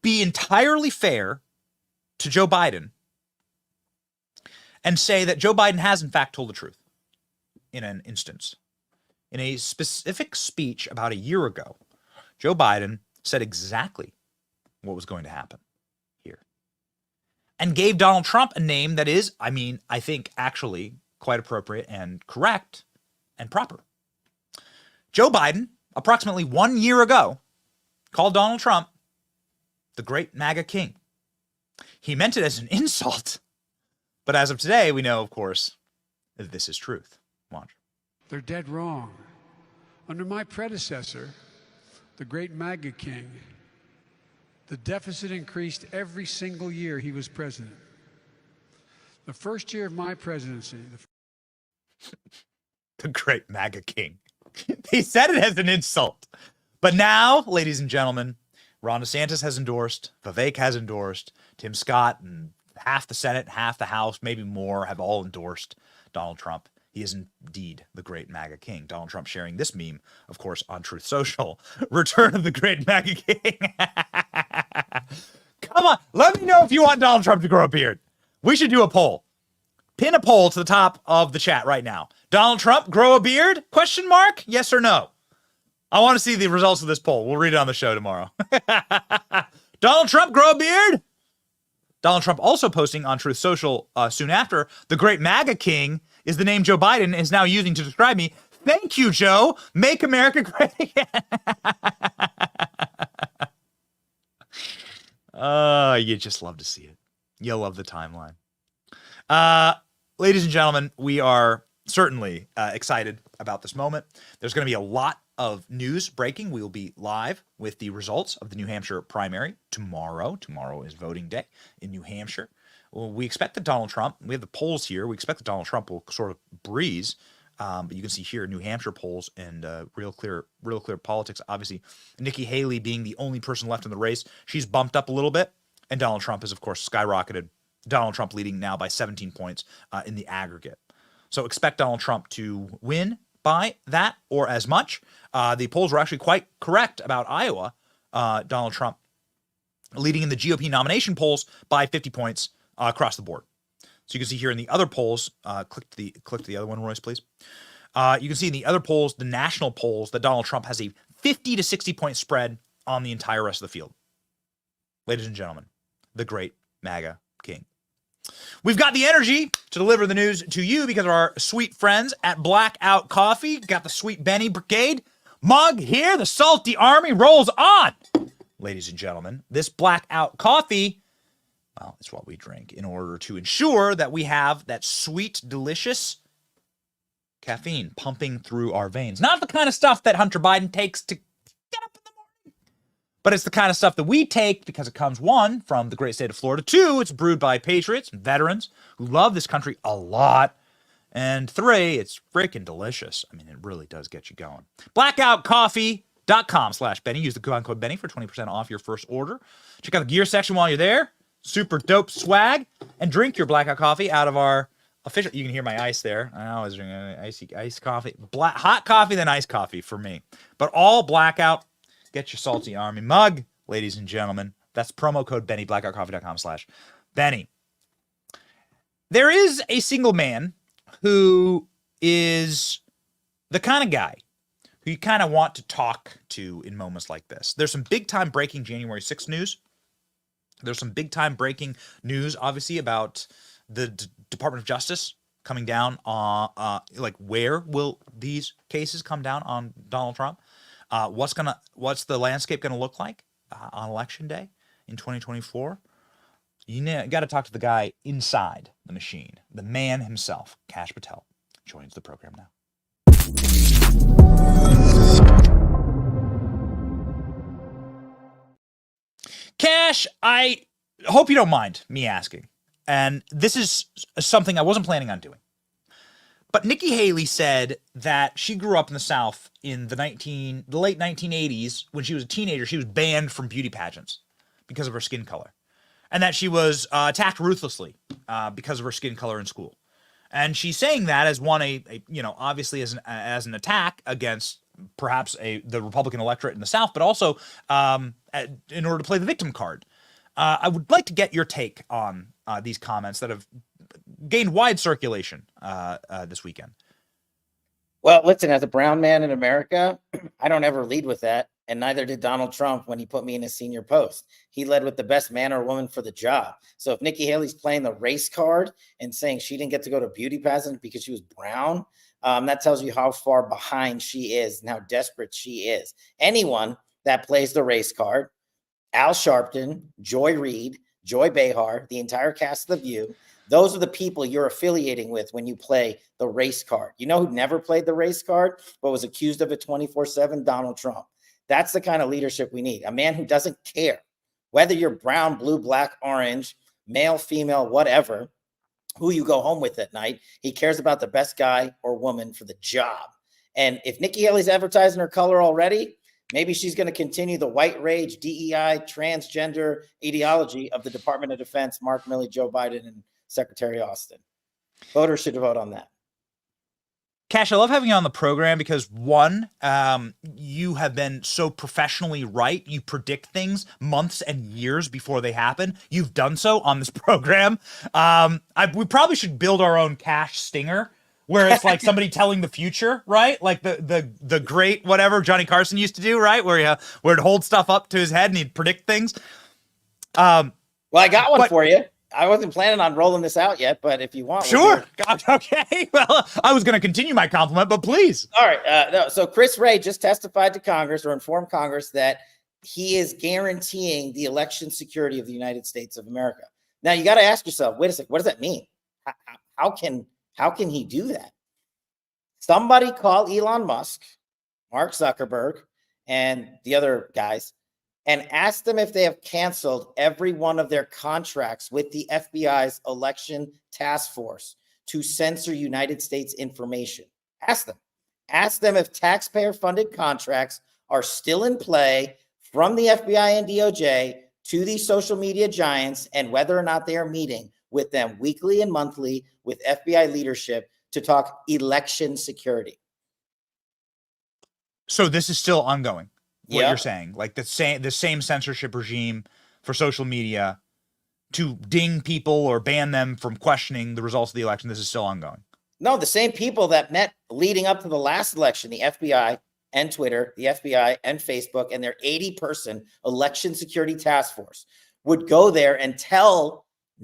be entirely fair to Joe Biden and say that Joe Biden has in fact told the truth in an instance. In a specific speech about a year ago, Joe Biden said exactly what was going to happen here and gave Donald Trump a name that is, I think, actually quite appropriate and correct and proper. Joe Biden, approximately 1 year ago, called Donald Trump the great MAGA king. He meant it as an insult, but as of today, we know, of course, that this is truth. Watch. They're dead wrong. Under my predecessor, the great MAGA king, the deficit increased every single year he was president. The first year of my presidency, the great MAGA king. He said it as an insult. But now, ladies and gentlemen, Ron DeSantis has endorsed, Vivek has endorsed, Tim Scott and half the Senate, half the House, maybe more, have all endorsed Donald Trump. He is indeed the great MAGA king. Donald Trump sharing this meme, of course, on Truth Social. Return of the great MAGA king. Come on, let me know if you want Donald Trump to grow a beard. We should do a poll. Pin a poll to the top of the chat right now. Donald Trump, grow a beard? Question mark? Yes or no? I want to see the results of this poll. We'll read it on the show tomorrow. Donald Trump, grow a beard? Donald Trump also posting on Truth Social soon after, the great MAGA king is the name Joe Biden is now using to describe me. Thank you, Joe. Make America great again. You just love to see it. You'll love the timeline. Ladies and gentlemen, we are certainly excited about this moment. There's going to be a lot of news breaking. We will be live with the results of the New Hampshire primary tomorrow. Tomorrow is voting day in New Hampshire. Well, we expect that Donald Trump, we have the polls here, we expect that Donald Trump will sort of breeze. But you can see here New Hampshire polls and real clear politics. Obviously, Nikki Haley being the only person left in the race, she's bumped up a little bit. And Donald Trump has, of course, skyrocketed. Donald Trump leading now by 17 points in the aggregate. So expect Donald Trump to win by that or as much. The polls were actually quite correct about Iowa. Donald Trump leading in the GOP nomination polls by 50 points across the board. So you can see here in the other polls, click to the other one, Royce, please. You can see in the other polls, the national polls, that Donald Trump has a 50 to 60 point spread on the entire rest of the field. Ladies and gentlemen, the great MAGA king. We've got the energy to deliver the news to you because of our sweet friends at Blackout Coffee. Got the Sweet Benny Brigade mug here. The Salty Army rolls on. Ladies and gentlemen, this Blackout Coffee, well, it's what we drink in order to ensure that we have that sweet, delicious caffeine pumping through our veins. Not the kind of stuff that Hunter Biden takes to get up in the morning, but it's the kind of stuff that we take because it comes, one, from the great state of Florida. Two, it's brewed by patriots and veterans who love this country a lot. And three, it's freaking delicious. I mean, it really does get you going. Blackoutcoffee.com/Benny. Use the coupon code Benny for 20% off your first order. Check out the gear section while you're there. Super dope swag. And drink your Blackout Coffee out of our official. You can hear my ice there. I always drink iced coffee. Hot coffee, then iced coffee for me. But all Blackout. Get your Salty Army mug, ladies and gentlemen. That's promo code Benny, blackoutcoffee.com/Benny. There is a single man who is the kind of guy who you kind of want to talk to in moments like this. There's some big-time breaking January 6th news. There's some big-time breaking news, obviously, about the Department of Justice coming down on, where will these cases come down on Donald Trump? What's the landscape gonna look like on Election Day in 2024? You got to talk to the guy inside the machine, the man himself. Kash Patel joins the program now. Kash, I hope you don't mind me asking, and this is something I wasn't planning on doing. But Nikki Haley said that she grew up in the South in the late 1980s. When she was a teenager, she was banned from beauty pageants because of her skin color, and that she was attacked ruthlessly because of her skin color in school. And she's saying that as obviously as an attack against perhaps the Republican electorate in the South, but also in order to play the victim card. I would like to get your take on these comments that have gained wide circulation this weekend. Well, listen, as a brown man in America, I don't ever lead with that. And neither did Donald Trump when he put me in his senior post. He led with the best man or woman for the job. So if Nikki Haley's playing the race card and saying she didn't get to go to beauty pageant because she was brown, That tells you how far behind she is and how desperate she is. Anyone that plays the race card, Al Sharpton, Joy Reid, Joy Behar, the entire cast of The View, those are the people you're affiliating with when you play the race card. You know who never played the race card but was accused of it 24/7? Donald Trump. That's the kind of leadership we need. A man who doesn't care whether you're brown, blue, black, orange, male, female, whatever, who you go home with at night. He cares about the best guy or woman for the job. And if Nikki Haley's advertising her color already, maybe she's going to continue the white rage, DEI, transgender ideology of the Department of Defense, Mark Milley, Joe Biden, and Secretary Austin. Voters should vote on that. Cash, I love having you on the program because, one, you have been so professionally right. You predict things months and years before they happen. You've done so on this program. We probably should build our own Cash stinger where it's like somebody telling the future, right? Like the great whatever Johnny Carson used to do, right? Where he'd hold stuff up to his head and he'd predict things. Well, I got one for you. I wasn't planning on rolling this out yet, but if you want, sure. Okay. Well, I was going to continue my compliment, but please. All right. So Chris Wray just testified to Congress or informed Congress that he is guaranteeing the election security of the United States of America. Now you got to ask yourself, wait a second, what does that mean? How can he do that? Somebody call Elon Musk, Mark Zuckerberg, and the other guys and ask them if they have canceled every one of their contracts with the FBI's election task force to censor United States information. Ask them. Ask them if taxpayer-funded contracts are still in play from the FBI and DOJ to these social media giants and whether or not they are meeting with them weekly and monthly with FBI leadership to talk election security. So this is still ongoing. What Yep. you're saying, like the same censorship regime for social media to ding people or ban them from questioning the results of the election. This is still ongoing. No, the same people that met leading up to the last election, the FBI and Twitter, the FBI and Facebook, and their 80-person election security task force would go there and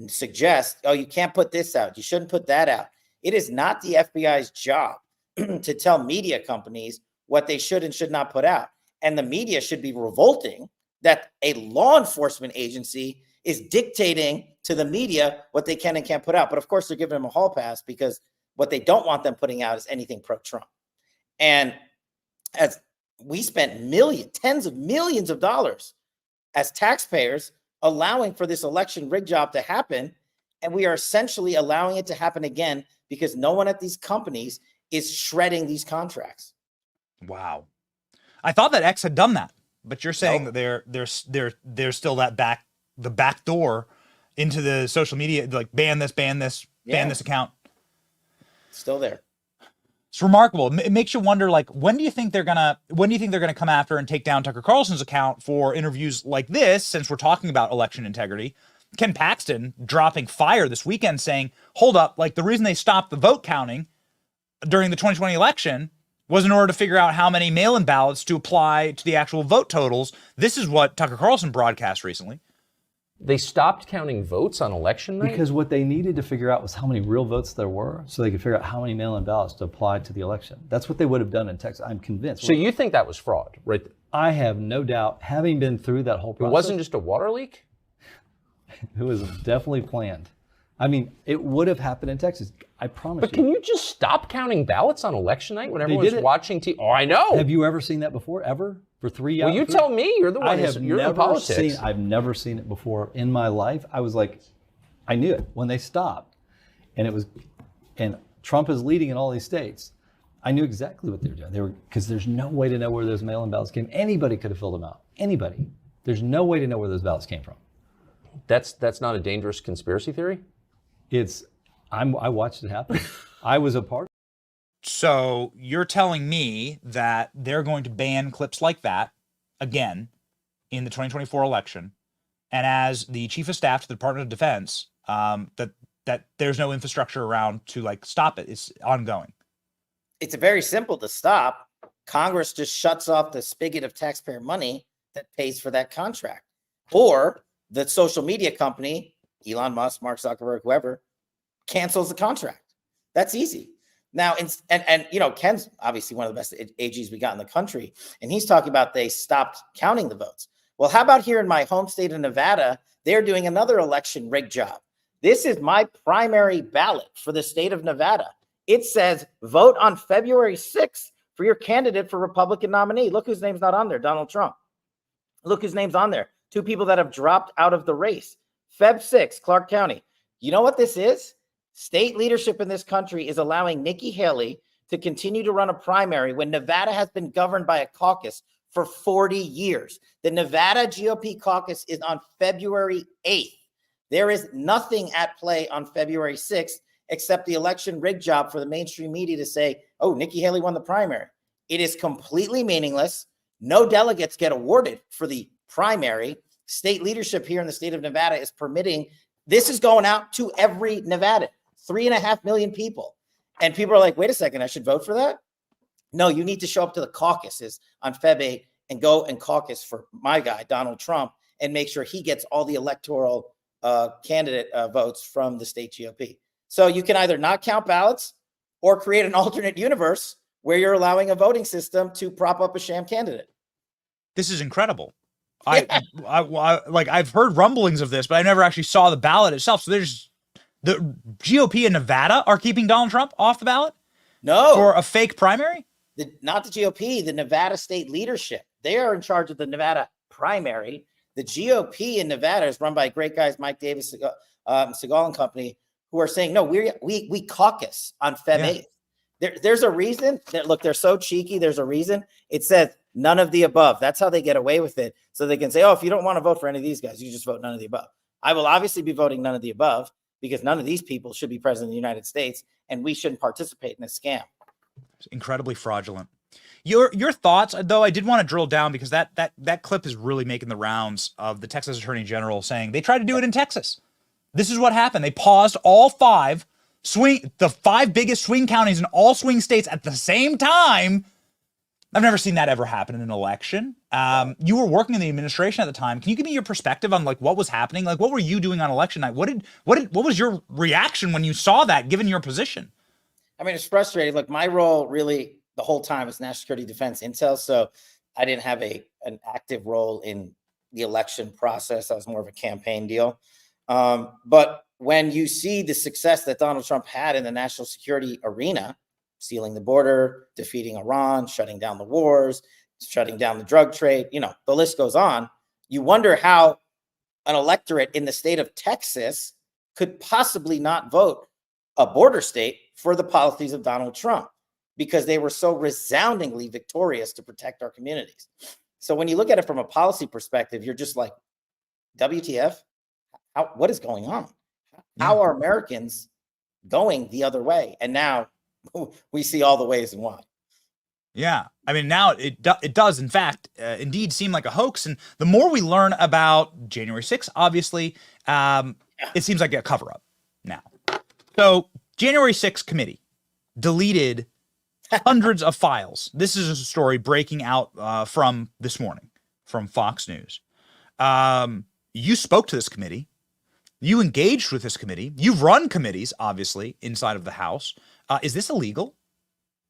suggest, oh, you can't put this out. You shouldn't put that out. It is not the FBI's job to tell media companies what they should and should not put out. And the media should be revolting that a law enforcement agency is dictating to the media what they can and can't put out. But of course, they're giving them a hall pass because what they don't want them putting out is anything pro-Trump. And as we spent tens of millions of dollars as taxpayers allowing for this election rig job to happen, and we are essentially allowing it to happen again because no one at these companies is shredding these contracts. Wow. I thought that X had done that, but you're saying that there's still the back door into the social media, like ban this, ban this account. Still there. It's remarkable. It makes you wonder, like, when do you think they're gonna come after and take down Tucker Carlson's account for interviews like this? Since we're talking about election integrity, Ken Paxton dropping fire this weekend saying, hold up, like the reason they stopped the vote counting during the 2020 election was in order to figure out how many mail-in ballots to apply to the actual vote totals. This is what Tucker Carlson broadcast recently. They stopped counting votes on election night? Because what they needed to figure out was how many real votes there were so they could figure out how many mail-in ballots to apply to the election. That's what they would have done in Texas, I'm convinced. So you think that was fraud, right? I have no doubt, having been through that whole process. It wasn't just a water leak? It was definitely planned. I mean, it would have happened in Texas. I promise you. But can you just stop counting ballots on election night when everyone's watching TV? Oh, I know. Have you ever seen that before? Ever? For 3 hours? Well, you tell me. You're the one. You're in politics. I've never seen it before in my life. I was like, I knew it when they stopped, and Trump is leading in all these states. I knew exactly what they were doing. Because there's no way to know where those mail-in ballots came. Anybody could have filled them out. Anybody. There's no way to know where those ballots came from. That's not a dangerous conspiracy theory? I watched it happen. I was a part. So you're telling me that they're going to ban clips like that again in the 2024 election, and as the chief of staff to the Department of Defense, that there's no infrastructure around to like stop it. It's ongoing. It's very simple to stop. Congress just shuts off the spigot of taxpayer money that pays for that contract, or the social media company, Elon Musk, Mark Zuckerberg, whoever, cancels the contract. That's easy. Now, and you know, Ken's obviously one of the best AGs we got in the country, and he's talking about they stopped counting the votes. Well, how about here in my home state of Nevada? They're doing another election rig job. This is my primary ballot for the state of Nevada. It says vote on February 6th for your candidate for Republican nominee. Look whose name's not on there, Donald Trump. Look whose name's on there. 2 people that have dropped out of the race. Feb 6, Clark County. You know what this is? State leadership in this country is allowing Nikki Haley to continue to run a primary when Nevada has been governed by a caucus for 40 years. The Nevada GOP caucus is on February 8th. There is nothing at play on February 6th except the election rig job for the mainstream media to say, oh, Nikki Haley won the primary. It is completely meaningless. No delegates get awarded for the primary. State leadership here in the state of Nevada is permitting. This is going out to every Nevadan, 3.5 million people. And people are like, wait a second, I should vote for that? No, you need to show up to the caucuses on Feb 8 and go and caucus for my guy, Donald Trump, and make sure he gets all the electoral candidate votes from the state GOP. So you can either not count ballots or create an alternate universe where you're allowing a voting system to prop up a sham candidate. This is incredible. I've heard rumblings of this, but I never actually saw the ballot itself. So there's the GOP in Nevada are keeping Donald Trump off the ballot? No. For a fake primary? Not the GOP, the Nevada state leadership. They are in charge of the Nevada primary. The GOP in Nevada is run by great guys, Mike Davis, Segal and company, who are saying, no, we caucus on Feb 8th. There's a reason that, look, they're so cheeky. There's a reason. It says none of the above. That's how they get away with it. So they can say, oh, if you don't want to vote for any of these guys, you just vote none of the above. I will obviously be voting none of the above because none of these people should be president of the United States, and we shouldn't participate in a scam. It's incredibly fraudulent. Your thoughts, though, I did want to drill down because that clip is really making the rounds of the Texas Attorney General saying they tried to do it in Texas. This is what happened. They paused all the 5 biggest swing counties in all swing states at the same time. I've never seen that ever happen in an election. You were working in the administration at the time. Can you give me your perspective on like what was happening? Like what were you doing on election night? What was your reaction when you saw that, given your position? I mean, it's frustrating. Look, my role really the whole time was national security, defense, intel. So I didn't have an active role in the election process. That was more of a campaign deal. But when you see the success that Donald Trump had in the national security arena, sealing the border, defeating Iran, shutting down the wars, shutting down the drug trade, the list goes on. You wonder how an electorate in the state of Texas could possibly not vote a border state for the policies of Donald Trump because they were so resoundingly victorious to protect our communities. So when you look at it from a policy perspective, you're just like, WTF? What is going on? How are Americans going the other way? And now we see all the ways and why. Yeah. I mean, now it does, in fact, indeed seem like a hoax. And the more we learn about January 6th, obviously, it seems like a cover up now. So January 6th committee deleted hundreds of files. This is a story breaking out from this morning from Fox News. You spoke to this committee. You engaged with this committee. You've run committees, obviously, inside of the House. Is this illegal?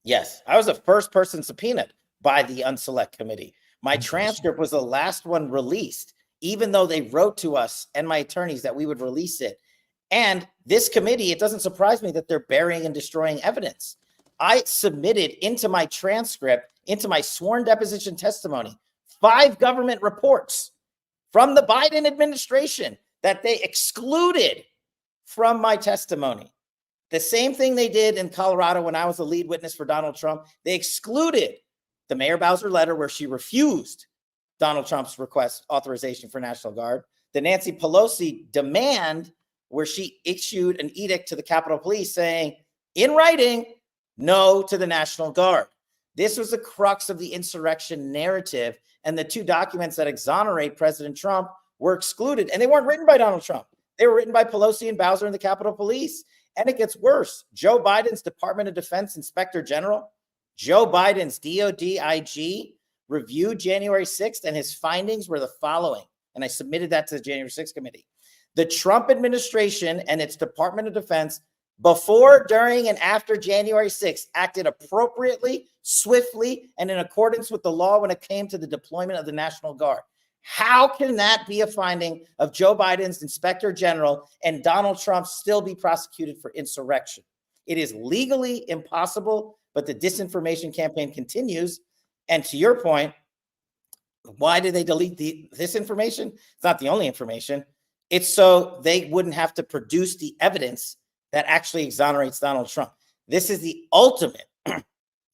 Yes. I was the first person subpoenaed by the Unselect Committee. My transcript was the last one released, even though they wrote to us and my attorneys that we would release it. And this committee, it doesn't surprise me that they're burying and destroying evidence. I submitted into my transcript, into my sworn deposition testimony, 5 government reports from the Biden administration that they excluded from my testimony. The same thing they did in Colorado when I was the lead witness for Donald Trump. They excluded the Mayor Bowser letter where she refused Donald Trump's request authorization for National Guard, the Nancy Pelosi demand where she issued an edict to the Capitol Police saying, in writing, no to the National Guard. This was the crux of the insurrection narrative, and the 2 documents that exonerate President Trump were excluded, and they weren't written by Donald Trump. They were written by Pelosi and Bowser and the Capitol Police. And it gets worse. Joe Biden's Department of Defense Inspector General, Joe Biden's DOD IG, reviewed January 6th, and his findings were the following. And I submitted that to the January 6th committee. The Trump administration and its Department of Defense before, during, and after January 6th acted appropriately, swiftly, and in accordance with the law when it came to the deployment of the National Guard. How can that be a finding of Joe Biden's Inspector General and Donald Trump still be prosecuted for insurrection? It is legally impossible, but the disinformation campaign continues. And to your point, why did they delete this information? It's not the only information. It's so they wouldn't have to produce the evidence that actually exonerates Donald Trump. This is the ultimate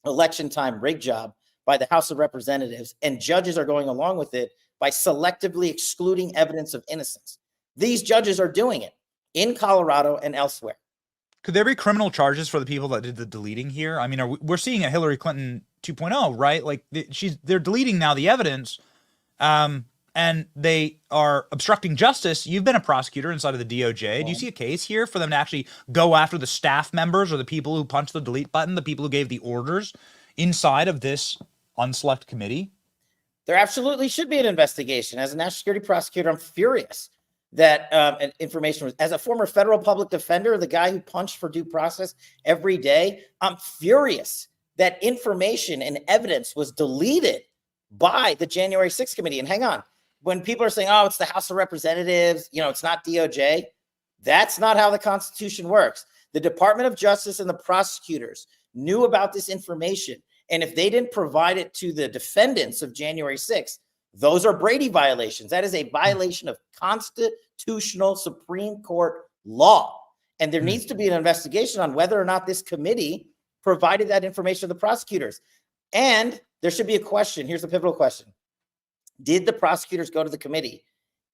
election time rig job by the House of Representatives, and judges are going along with it by selectively excluding evidence of innocence. These judges are doing it in Colorado and elsewhere. Could there be criminal charges for the people that did the deleting here? I mean, we're seeing a Hillary Clinton 2.0, right? Like they're deleting now the evidence, and they are obstructing justice. You've been a prosecutor inside of the DOJ. Do you see a case here for them to actually go after the staff members or the people who punched the delete button, the people who gave the orders inside of this unselect committee? There absolutely should be an investigation. As a national security prosecutor, I'm furious that information was, as a former federal public defender, the guy who punched for due process every day, I'm furious that information and evidence was deleted by the January 6th committee. And hang on, when people are saying, oh, it's the House of Representatives, it's not DOJ, that's not how the Constitution works. The Department of Justice and the prosecutors knew about this information. And if they didn't provide it to the defendants of January 6th, those are Brady violations. That is a violation of constitutional Supreme Court law. And there needs to be an investigation on whether or not this committee provided that information to the prosecutors. And there should be a question. Here's the pivotal question. Did the prosecutors go to the committee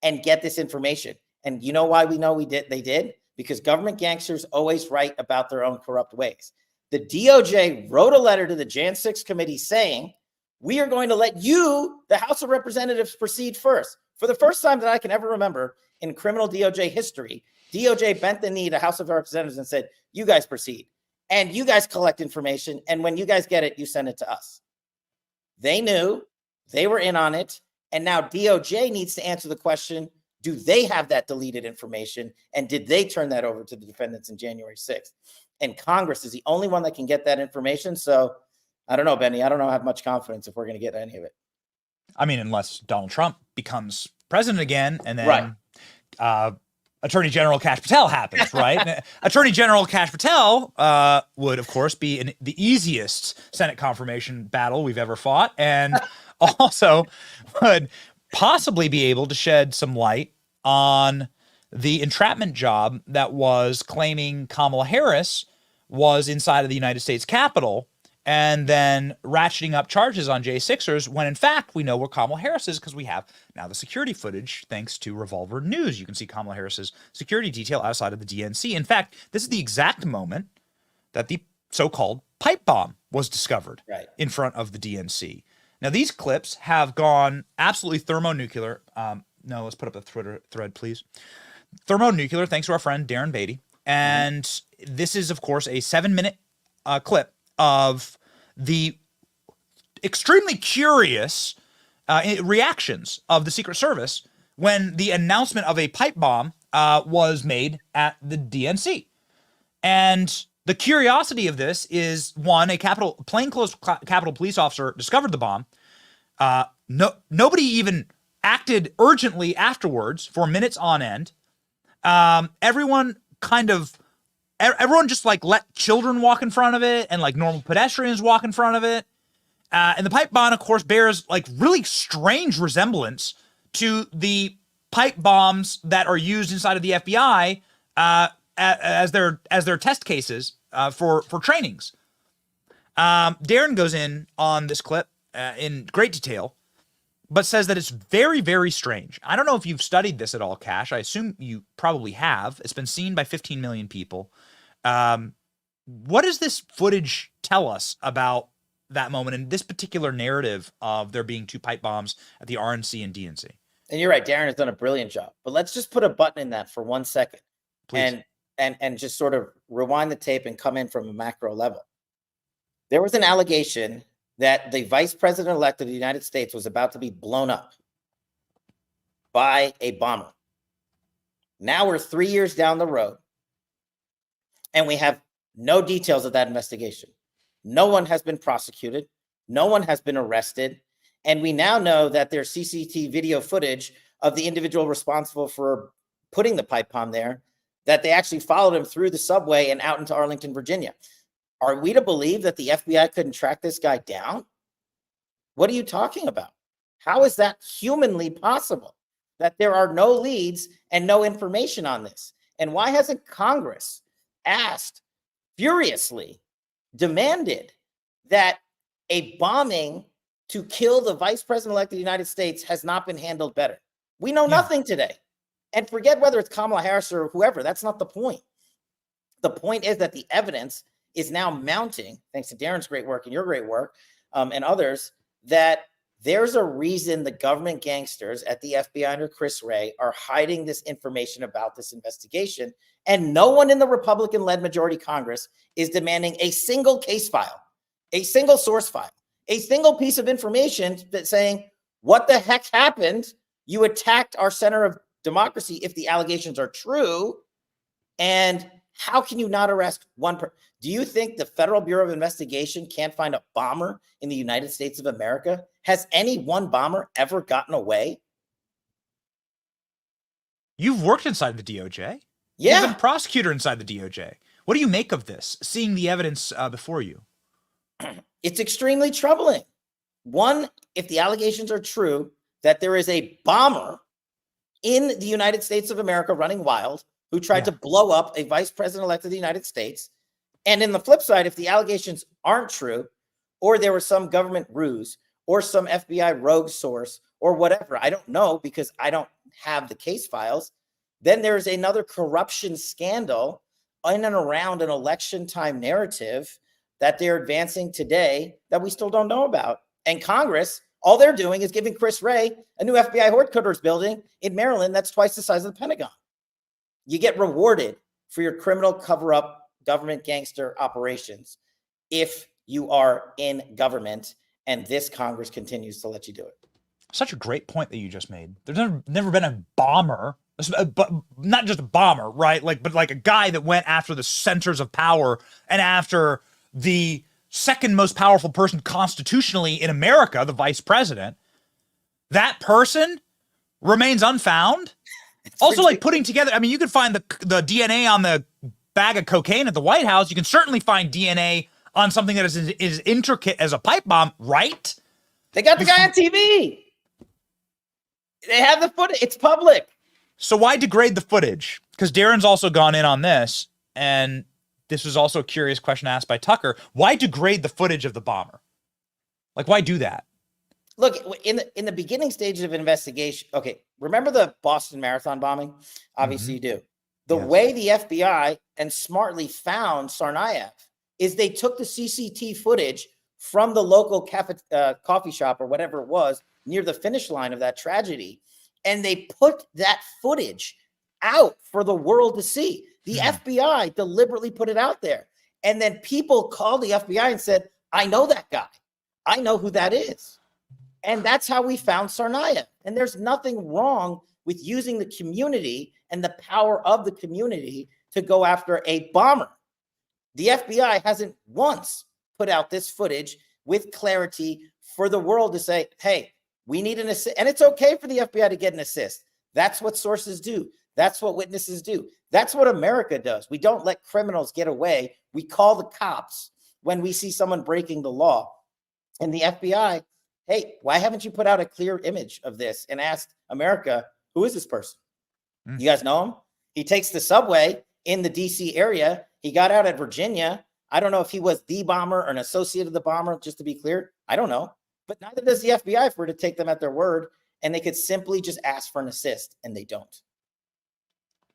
and get this information? And you know why we know they did? Because government gangsters always write about their own corrupt ways. The DOJ wrote a letter to the Jan 6 committee saying, we are going to let you, the House of Representatives, proceed first. For the first time that I can ever remember in criminal DOJ history, DOJ bent the knee to House of Representatives and said, you guys proceed. And you guys collect information. And when you guys get it, you send it to us. They knew, they were in on it. And now DOJ needs to answer the question, do they have that deleted information? And did they turn that over to the defendants in January 6th? And Congress is the only one that can get that information. So I don't know, Benny. I don't know how much confidence if we're going to get any of it. I mean, unless Donald Trump becomes president again, and then Attorney General Kash Patel happens, right? Attorney General Kash Patel would, of course, be the easiest Senate confirmation battle we've ever fought, and also would possibly be able to shed some light on the entrapment job that was claiming Kamala Harris was inside of the United States Capitol, and then ratcheting up charges on J6ers when, in fact, we know where Kamala Harris is because we have now the security footage thanks to Revolver News. You can see Kamala Harris's security detail outside of the DNC. In fact, this is the exact moment that the so-called pipe bomb was discovered in front of the DNC. Now, these clips have gone absolutely thermonuclear. No, let's put up the Twitter thread, please. Thermonuclear, thanks to our friend Darren Beatty. And this is, of course, a 7-minute clip of the extremely curious reactions of the Secret Service when the announcement of a pipe bomb was made at the DNC. And the curiosity of this is, one, a plainclothes Capitol police officer discovered the bomb. Nobody even acted urgently afterwards for minutes on end. Everyone just like let children walk in front of it and like normal pedestrians walk in front of it. And the pipe bomb, of course, bears like really strange resemblance to the pipe bombs that are used inside of the FBI as their test cases for trainings. Darren goes in on this clip in great detail, but says that it's very, very strange. I don't know if you've studied this at all, Cash. I assume you probably have. It's been seen by 15 million people. What does this footage tell us about that moment and this particular narrative of there being two pipe bombs at the RNC and DNC? And you're right, Darren has done a brilliant job. But let's just put a button in that for 1 second. Please. And just sort of rewind the tape and come in from a macro level. There was an allegation that the vice president-elect of the United States was about to be blown up by a bomber. Now we're 3 years down the road. And we have no details of that investigation. No one has been prosecuted. No one has been arrested. And we now know that there's CCTV video footage of the individual responsible for putting the pipe bomb there, that they actually followed him through the subway and out into Arlington, Virginia. Are we to believe that the FBI couldn't track this guy down? What are you talking about? How is that humanly possible, that there are no leads and no information on this? And why hasn't Congress asked, furiously demanded, that a bombing to kill the vice president-elect of the United States has not been handled better? We know nothing today. And forget whether it's Kamala Harris or whoever. That's not the point. The point is that the evidence is now mounting, thanks to Darren's great work and your great work, and others, that there's a reason the government gangsters at the FBI under Chris Wray are hiding this information about this investigation. And no one in the Republican-led majority Congress is demanding a single case file, a single source file, a single piece of information that's saying, what the heck happened? You attacked our center of democracy if the allegations are true. And how can you not arrest one person? Do you think the Federal Bureau of Investigation can't find a bomber in the United States of America? Has any one bomber ever gotten away? You've worked inside the DOJ. Yeah. You've been a prosecutor inside the DOJ. What do you make of this, seeing the evidence before you? It's extremely troubling. One, if the allegations are true, that there is a bomber in the United States of America running wild who tried to blow up a vice president-elect of the United States. And in the flip side, if the allegations aren't true, or there was some government ruse, or some FBI rogue source, or whatever, I don't know because I don't have the case files, then there's another corruption scandal in and around an election time narrative that they're advancing today that we still don't know about. And Congress, all they're doing is giving Chris Wray a new FBI headquarters building in Maryland that's twice the size of the Pentagon. You get rewarded for your criminal cover-up government gangster operations if you are in government, and this Congress continues to let you do it. Such a great point that you just made. There's never been a bomber, but not just a bomber, right? But a guy that went after the centers of power and after the second most powerful person constitutionally in America, the vice president. That person remains unfound. Also, putting together, I mean, you could find the DNA on the bag of cocaine at the White House. You can certainly find DNA on something that is intricate as a pipe bomb, right? They got the guy on TV. They have the footage. It's public. So why degrade the footage? Because Darren's also gone in on this, and this was also a curious question asked by Tucker. Why degrade the footage of the bomber? Why do that? Look, in the beginning stages of investigation, okay, remember the Boston Marathon bombing? Obviously you do. The way the FBI and smartly found Tsarnaev is they took the CCTV footage from the local coffee shop or whatever it was near the finish line of that tragedy, and they put that footage out for the world to see. The FBI deliberately put it out there. And then people called the FBI and said, I know that guy. I know who that is. And that's how we found Tsarnaev. And there's nothing wrong with using the community and the power of the community to go after a bomber. The FBI hasn't once put out this footage with clarity for the world to say, hey, we need an assist. And it's okay for the FBI to get an assist. That's what sources do. That's what witnesses do. That's what America does. We don't let criminals get away. We call the cops when we see someone breaking the law. And the FBI, hey, why haven't you put out a clear image of this and asked America, who is this person? You guys know him? He takes the subway in the DC area. He got out at Virginia. I don't know if he was the bomber or an associate of the bomber, just to be clear. I don't know. But neither does the FBI for to take them at their word. And they could simply just ask for an assist, and they don't.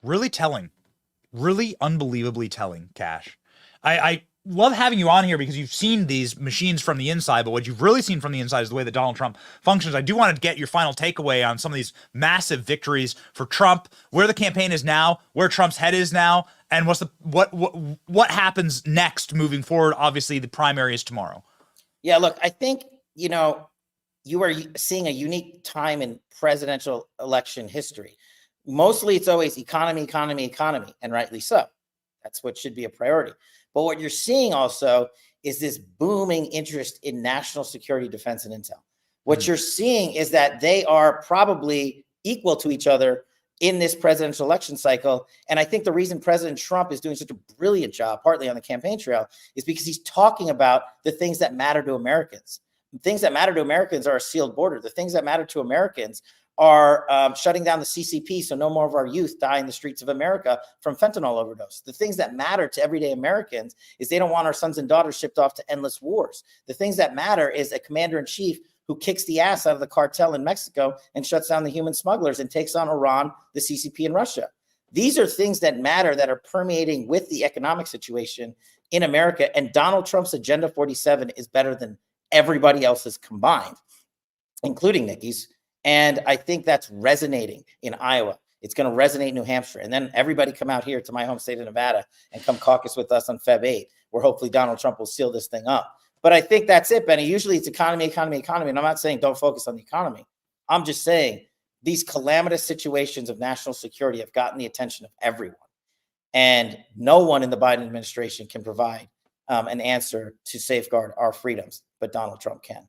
Really telling. Really unbelievably telling, Cash. I love having you on here because you've seen these machines from the inside, but what you've really seen from the inside is the way that Donald Trump functions. I do want to get your final takeaway on some of these massive victories for Trump, where the campaign is now, where Trump's head is now, and what happens next moving forward. Obviously, the primary is tomorrow. Yeah, look, I think, you are seeing a unique time in presidential election history. Mostly it's always economy, and rightly so. That's what should be a priority. But what you're seeing also is this booming interest in national security, defense, and intel. What you're seeing is that they are probably equal to each other in this presidential election cycle. And I think the reason President Trump is doing such a brilliant job, partly on the campaign trail, is because he's talking about the things that matter to Americans. The things that matter to Americans are a sealed border. The things that matter to Americans are shutting down the CCP so no more of our youth die in the streets of America from fentanyl overdose. The things that matter to everyday Americans is they don't want our sons and daughters shipped off to endless wars. The things that matter is a commander-in-chief who kicks the ass out of the cartel in Mexico and shuts down the human smugglers and takes on Iran, the CCP, and Russia. These are things that matter, that are permeating with the economic situation in America. And Donald Trump's Agenda 47 is better than everybody else's combined, including Nikki's. And I think that's resonating in Iowa. It's going to resonate in New Hampshire. And then everybody come out here to my home state of Nevada and come caucus with us on Feb 8, where hopefully Donald Trump will seal this thing up. But I think that's it, Benny. Usually it's economy. And I'm not saying don't focus on the economy. I'm just saying these calamitous situations of national security have gotten the attention of everyone. And no one in the Biden administration can provide an answer to safeguard our freedoms, but Donald Trump can.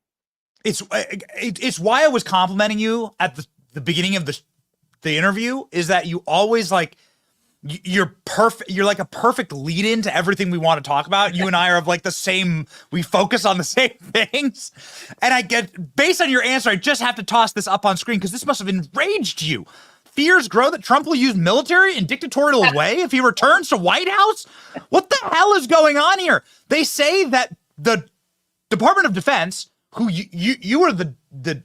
It's why I was complimenting you at the beginning of the interview, is that you always you're perfect. You're like a perfect lead in to everything we want to talk about. You and I are of like the same, we focus on the same things. And I get, based on your answer, I just have to toss this up on screen because this must have enraged you. Fears grow that Trump will use military in dictatorial way if he returns to White House. What the hell is going on here? They say that the Department of Defense, who you are the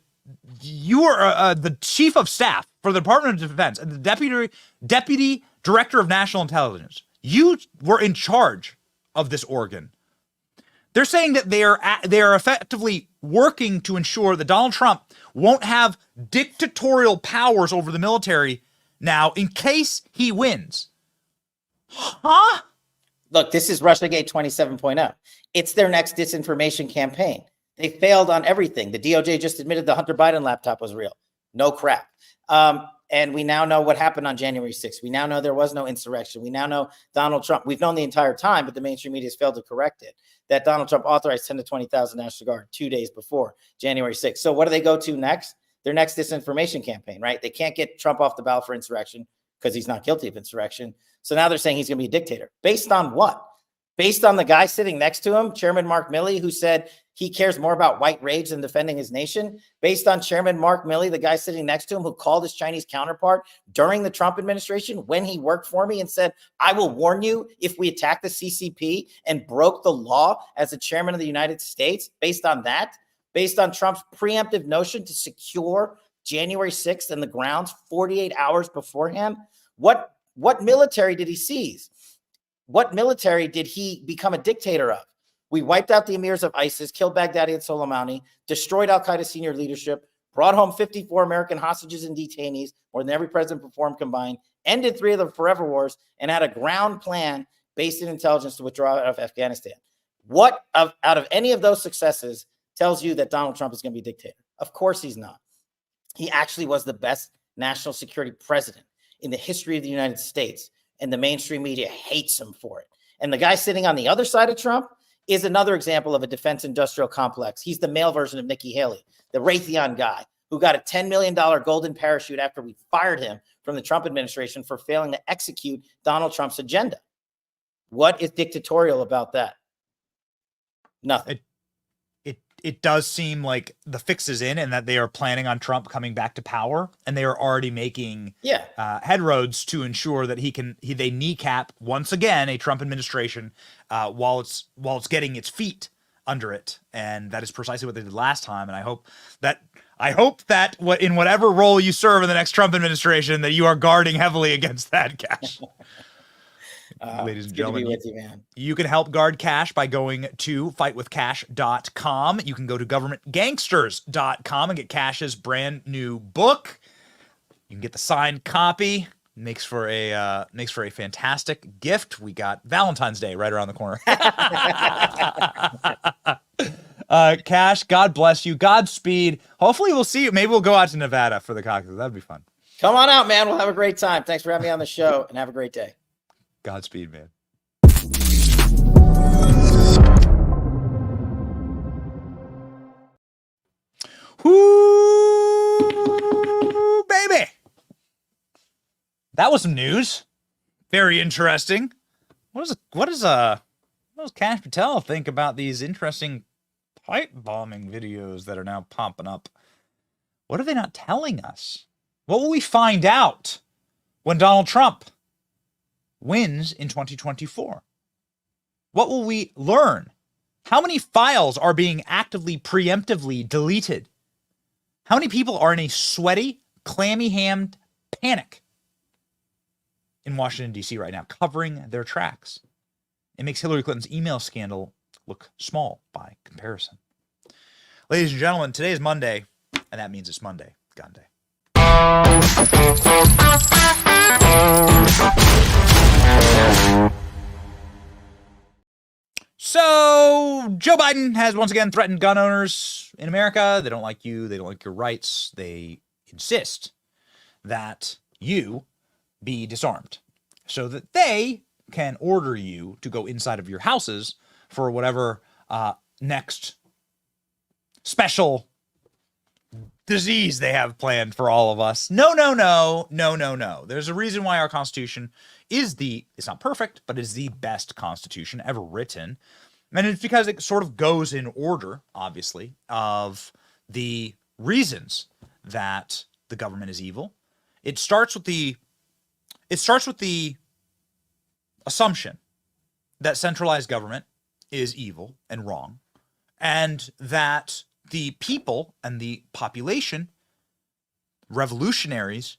chief of staff for the Department of Defense and the deputy director of national intelligence, you were in charge of this organ. They're saying that they are effectively working to ensure that Donald Trump won't have dictatorial powers over the military now in case he wins. Huh? Look, this is Russiagate 27.0. It's their next disinformation campaign. They failed on everything. The DOJ just admitted the Hunter Biden laptop was real. No crap. And we now know what happened on January 6th. We now know there was no insurrection. We now know Donald Trump, we've known the entire time, but the mainstream media has failed to correct it, that Donald Trump authorized 10 to 20,000 National Guard 2 days before January 6th. So what do they go to next? Their next disinformation campaign, right? They can't get Trump off the ballot for insurrection because he's not guilty of insurrection. So now they're saying he's going to be a dictator. Based on what? Based on the guy sitting next to him, Chairman Mark Milley, who said he cares more about white rage than defending his nation. Based on Chairman Mark Milley, the guy sitting next to him, who called his Chinese counterpart during the Trump administration when he worked for me and said, I will warn you if we attack the CCP, and broke the law as the chairman of the United States. Based on that, based on Trump's preemptive notion to secure January 6th and the grounds 48 hours beforehand, what military did he seize? What military did he become a dictator of? We wiped out the emirs of ISIS, killed Baghdadi and Soleimani, destroyed al-Qaeda senior leadership, brought home 54 American hostages and detainees, more than every president performed combined, ended 3 of the forever wars, and had a ground plan based in intelligence to withdraw out of Afghanistan. What out of any of those successes tells you that Donald Trump is going to be a dictator? Of course he's not. He actually was the best national security president in the history of the United States, and the mainstream media hates him for it. And the guy sitting on the other side of Trump is another example of a defense industrial complex. He's the male version of Nikki Haley, the Raytheon guy who got a $10 million golden parachute after we fired him from the Trump administration for failing to execute Donald Trump's agenda. What is dictatorial about that? Nothing. It does seem like the fix is in, and that they are planning on Trump coming back to power, and they are already making headroads to ensure that they kneecap once again a Trump administration while it's getting its feet under it, and that is precisely what they did last time. And I hope that in whatever role you serve in the next Trump administration, that you are guarding heavily against that, Cash. Ladies and gentlemen, you can help guard Cash by going to fightwithcash.com. You can go to governmentgangsters.com and get Cash's brand new book. You can get the signed copy. Makes for a fantastic gift. We got Valentine's Day right around the corner. Cash, God bless you. Godspeed. Hopefully we'll see you. Maybe we'll go out to Nevada for the caucus. That'd be fun. Come on out, man. We'll have a great time. Thanks for having me on the show, and have a great day. Godspeed, man. Whoo, baby. That was some news. Very interesting. What does Cash Patel think about these interesting pipe bombing videos that are now popping up? What are they not telling us? What will we find out when Donald Trump wins in 2024? What will we learn? How many files are being actively, preemptively deleted? How many people are in a sweaty, clammy-hammed panic in Washington, D.C. right now, covering their tracks? It makes Hillary Clinton's email scandal look small by comparison. Ladies and gentlemen, today is Monday, and that means it's Monday Gun Day. So, Joe Biden has once again threatened gun owners in America. They don't like you. They don't like your rights. They insist that you be disarmed so that they can order you to go inside of your houses for whatever next special disease they have planned for all of us. No. There's a reason why our Constitution is it's not perfect, but is the best Constitution ever written. And it's because it sort of goes in order, obviously, of the reasons that the government is evil. It starts with the assumption that centralized government is evil and wrong, and that the people and the population, revolutionaries,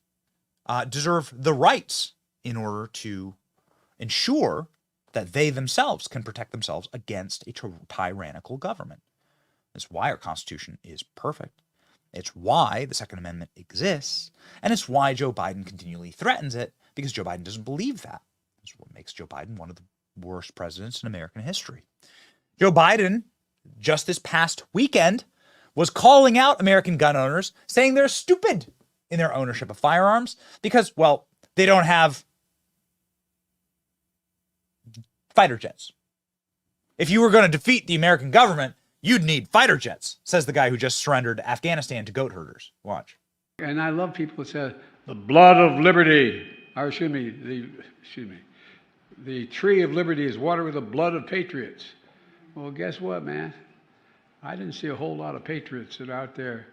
deserve the rights in order to ensure that they themselves can protect themselves against a tyrannical government. That's why our Constitution is perfect. It's why the Second Amendment exists, and it's why Joe Biden continually threatens it, because Joe Biden doesn't believe that. That's what makes Joe Biden one of the worst presidents in American history. Joe Biden, just this past weekend, was calling out American gun owners, saying they're stupid in their ownership of firearms because, well, they don't have fighter jets. If you were going to defeat the American government, you'd need fighter jets, says the guy who just surrendered Afghanistan to goat herders. Watch. And I love people who say, the blood of liberty, or the tree of liberty is watered with the blood of patriots. Well, guess what, man? I didn't see a whole lot of patriots that are out there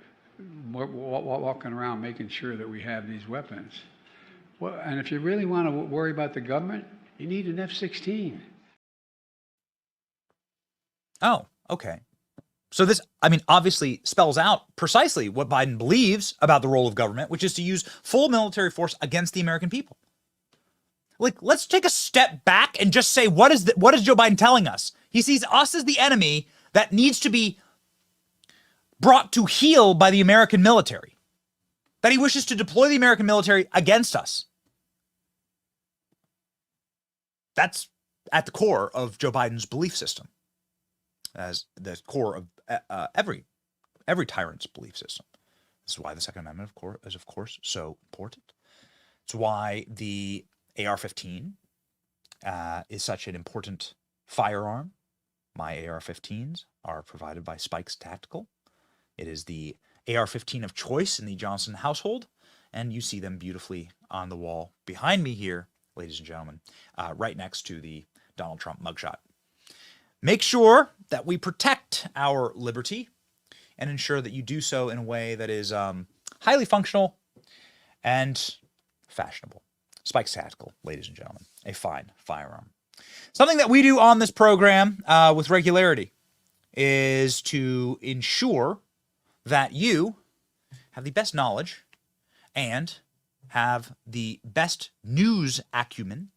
walking around making sure that we have these weapons. Well, and if you really want to worry about the government, you need an F-16. Oh, okay. So this, obviously spells out precisely what Biden believes about the role of government, which is to use full military force against the American people. Like, let's take a step back and just say, what is Joe Biden telling us? He sees us as the enemy that needs to be brought to heel by the American military, that he wishes to deploy the American military against us. That's at the core of Joe Biden's belief system, as the core of every tyrant's belief system. This is why the Second Amendment, is of course so important. It's why the AR-15 is such an important firearm. My AR-15s are provided by Spikes Tactical. It is the AR-15 of choice in the Johnson household, and you see them beautifully on the wall behind me here, ladies and gentlemen, right next to the Donald Trump mugshot. Make sure that we protect our liberty and ensure that you do so in a way that is highly functional and fashionable. Spikes Tactical, ladies and gentlemen, a fine firearm. Something that we do on this program with regularity is to ensure that you have the best knowledge and have the best news acumen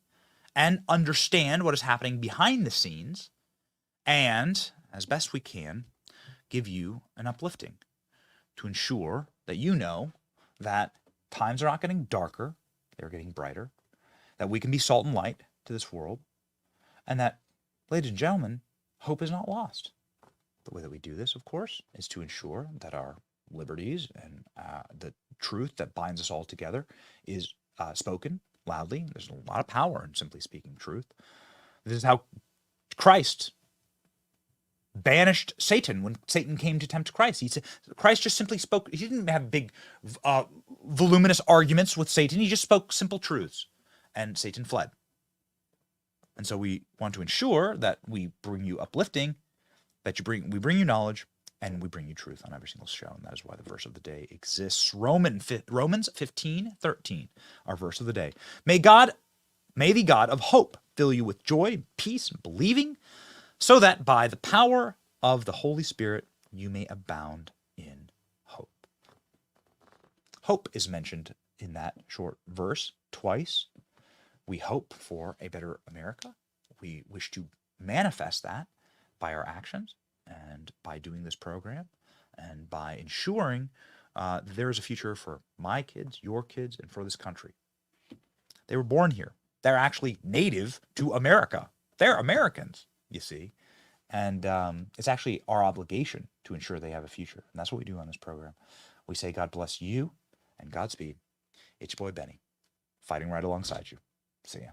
and understand what is happening behind the scenes, and, as best we can, give you an uplifting to ensure that you know that times are not getting darker, they're getting brighter, that we can be salt and light to this world, and that, ladies and gentlemen, hope is not lost. The way that we do this, of course, is to ensure that our liberties and the truth that binds us all together is spoken loudly. There's a lot of power in simply speaking truth. This is how Christ banished Satan when Satan came to tempt Christ. He said Christ just simply spoke. He didn't have big, voluminous arguments with Satan. He just spoke simple truths, and Satan fled. And so we want to ensure that we bring you uplifting, that we bring you knowledge, and we bring you truth on every single show. And that is why the verse of the day exists. Romans 15:13, our verse of the day. May the God of hope fill you with joy, peace, and believing, so that by the power of the Holy Spirit you may abound in hope. Hope is mentioned in that short verse twice. We hope for a better America. We wish to manifest that by our actions and by doing this program and by ensuring there is a future for my kids, your kids, and for this country. They were born here. They're actually native to America. They're Americans, you see. And it's actually our obligation to ensure they have a future. And that's what we do on this program. We say, God bless you and Godspeed. It's your boy, Benny, fighting right alongside you. See ya.